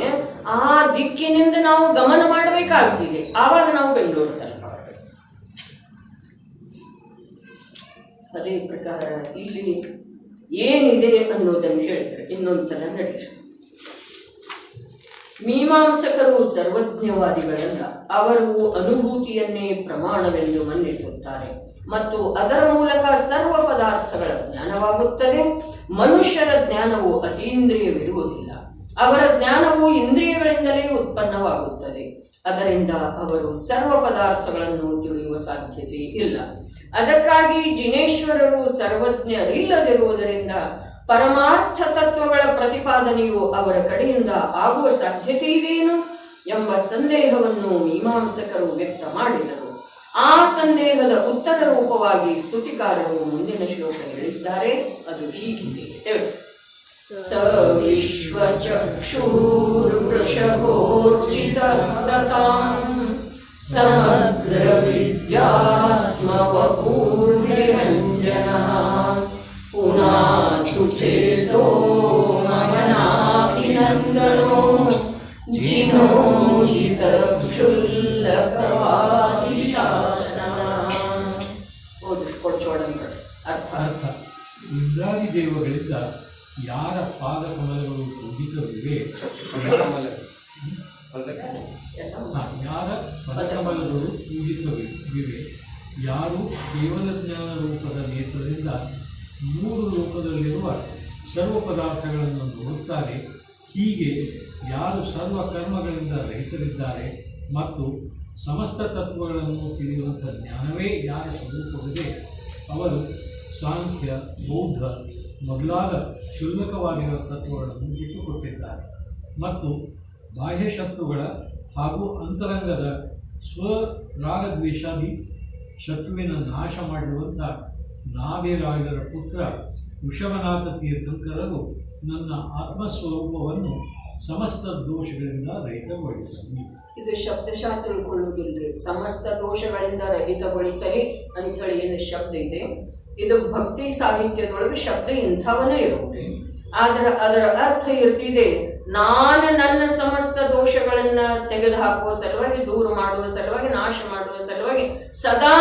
ಆ ದಿಕ್ಕಿನಿಂದ ನಾವು ಗಮನ ಮಾಡಬೇಕಾಗ್ತಿದೆ, ಆವಾಗ ನಾವು ಬೆಂಗಳೂರು ತಲುಪಬೇಕು. ಅದೇ ಪ್ರಕಾರ ಇಲ್ಲಿ ಏನಿದೆ ಅನ್ನೋದನ್ನು ಹೇಳಿದ್ರೆ ಇನ್ನೊಂದ್ಸಲ ನಡೆಸಿ. ಮೀಮಾಂಸಕರು ಸರ್ವಜ್ಞವಾದಿಗಳಲ್ಲ, ಅವರು ಅನುಭೂತಿಯನ್ನೇ ಪ್ರಮಾಣವೆಂದು ಮನ್ನಿಸುತ್ತಾರೆ ಮತ್ತು ಅದರ ಮೂಲಕ ಸರ್ವ ಪದಾರ್ಥಗಳ ಜ್ಞಾನವಾಗುತ್ತದೆ. ಮನುಷ್ಯರ ಜ್ಞಾನವು ಅತೀಂದ್ರಿಯವಿರುವುದಿಲ್ಲ, ಅವರ ಜ್ಞಾನವು ಇಂದ್ರಿಯಗಳಿಂದಲೇ ಉತ್ಪನ್ನವಾಗುತ್ತದೆ. ಅದರಿಂದ ಅವರು ಸರ್ವ ಪದಾರ್ಥಗಳನ್ನು ತಿಳಿಯುವ ಸಾಧ್ಯತೆ ಇಲ್ಲ. ಅದಕ್ಕಾಗಿ ಜಿನೇಶ್ವರರು ಸರ್ವಜ್ಞರಿಲ್ಲದಿರುವುದರಿಂದ ಪರಮಾರ್ಥ ತತ್ವಗಳ ಪ್ರತಿಪಾದನೆಯು ಅವರ ಕಡೆಯಿಂದ ಆಗುವ ಸಾಧ್ಯತೆ ಇದೆಯೇನು ಎಂಬ ಸಂದೇಹವನ್ನು ಮೀಮಾಂಸಕರು ವ್ಯಕ್ತ ಮಾಡಿದರು. ಆ ಸಂದೇಹದ ಉತ್ತರ ರೂಪವಾಗಿ ಸ್ತುತಿಕಾರರು ಮುಂದಿನ ಶ್ಲೋಕ ಹೇಳಿದ್ದಾರೆ. ಅದು ಹೀಗಿದೆ: ಸ ವಿಶ್ವಚಕ್ಷುರ್ವೃಷಭೋರ್ಚಿತ ಸತಾಂ ಸಮಗ್ರ ವಿದ್ಯಾತ್ಮವಪೂರ್ಣಿರಂಜನಃ ಪುನಾತಿ ವಿನೋಚಿತ ಕ್ಷುಲ್ಲಕವಾದಿ ಶಾಸನ. ಕೊಡ್ಚೋಡಂತ ಅರ್ಥ. ಅರ್ಥ: ಇಂದ್ರಾದಿ ದೇವಗಳಿಂದ ಯಾರ ಪಾದಕಮಲಗಳು ಪೂಜಿತವಿವೆ, ಯಾರ ಪದಕಮಲಗಳು ಪೂಜಿತವಿವೆ, ಯಾರು ಕೇವಲ ಜ್ಞಾನ ರೂಪದ ನೇತ್ರದಿಂದ ಮೂರು ಲೋಕದಲ್ಲಿರುವ ಸರ್ವ ಪದಾರ್ಥಗಳನ್ನು ನೋಡುತ್ತಾರೆ, ಹೀಗೆ ಯಾರು ಸರ್ವ ಕರ್ಮಗಳಿಂದ ರಹಿತರಿದ್ದಾರೆ ಮತ್ತು ಸಮಸ್ತ ತತ್ವಗಳನ್ನು ತಿಳಿಯುವಂಥ ಜ್ಞಾನವೇ ಯಾರ ಸ್ವರೂಪವಿದೆ, ಅವರು ಸಾಂಖ್ಯ, ಬೌದ್ಧ ಮೊದಲಾದ ಕ್ಷುಲ್ಲಕವಾಗಿರುವ ತತ್ವಗಳನ್ನು ಬಿಟ್ಟುಕೊಟ್ಟಿದ್ದಾರೆ ಮತ್ತು ಬಾಹ್ಯ ಶತ್ರುಗಳ ಹಾಗೂ ಅಂತರಂಗದ ಸ್ವರಾಗದ್ವೇಷಾದಿ ಶತ್ರುವಿನ ನಾಶ ಮಾಡಿರುವಂಥ ನಾಭಿರಾಜರ ಪುತ್ರ ವೃಷಭನಾಥ ತೀರ್ಥಂಕರರು ನನ್ನ ಆತ್ಮಸ್ವರೂಪವನ್ನು ಸಮಸ್ತ ದೋಷಗಳಿಂದ ರಹಿತಗೊಳಿಸಲಿ. ಇದು ಶಬ್ದಶಃ ತಿಳ್ಕೊಳ್ಳುವುದಿಲ್ರಿ. ಸಮಸ್ತ ದೋಷಗಳಿಂದ ರಹಿತಗೊಳಿಸಲಿ ಅಂಥೇಳಿ ಏನು ಶಬ್ದ ಇದೆ, ಇದು ಭಕ್ತಿ ಸಾಹಿತ್ಯದೊಳಗೆ ಶಬ್ದ ಇಂಥವನೇ ಇರುತ್ತೆ. ಆದ್ರೆ ಅದರ ಅರ್ಥ ಇರ್ತಿದೆ, ನಾನು ನನ್ನ ಸಮಸ್ತ ದೋಷಗಳನ್ನ ತೆಗೆದುಹಾಕುವ ಸಲುವಾಗಿ, ದೂರ ಮಾಡುವ ಸಲುವಾಗಿ, ನಾಶ ಮಾಡುವ ಸಲುವಾಗಿ ಸದಾ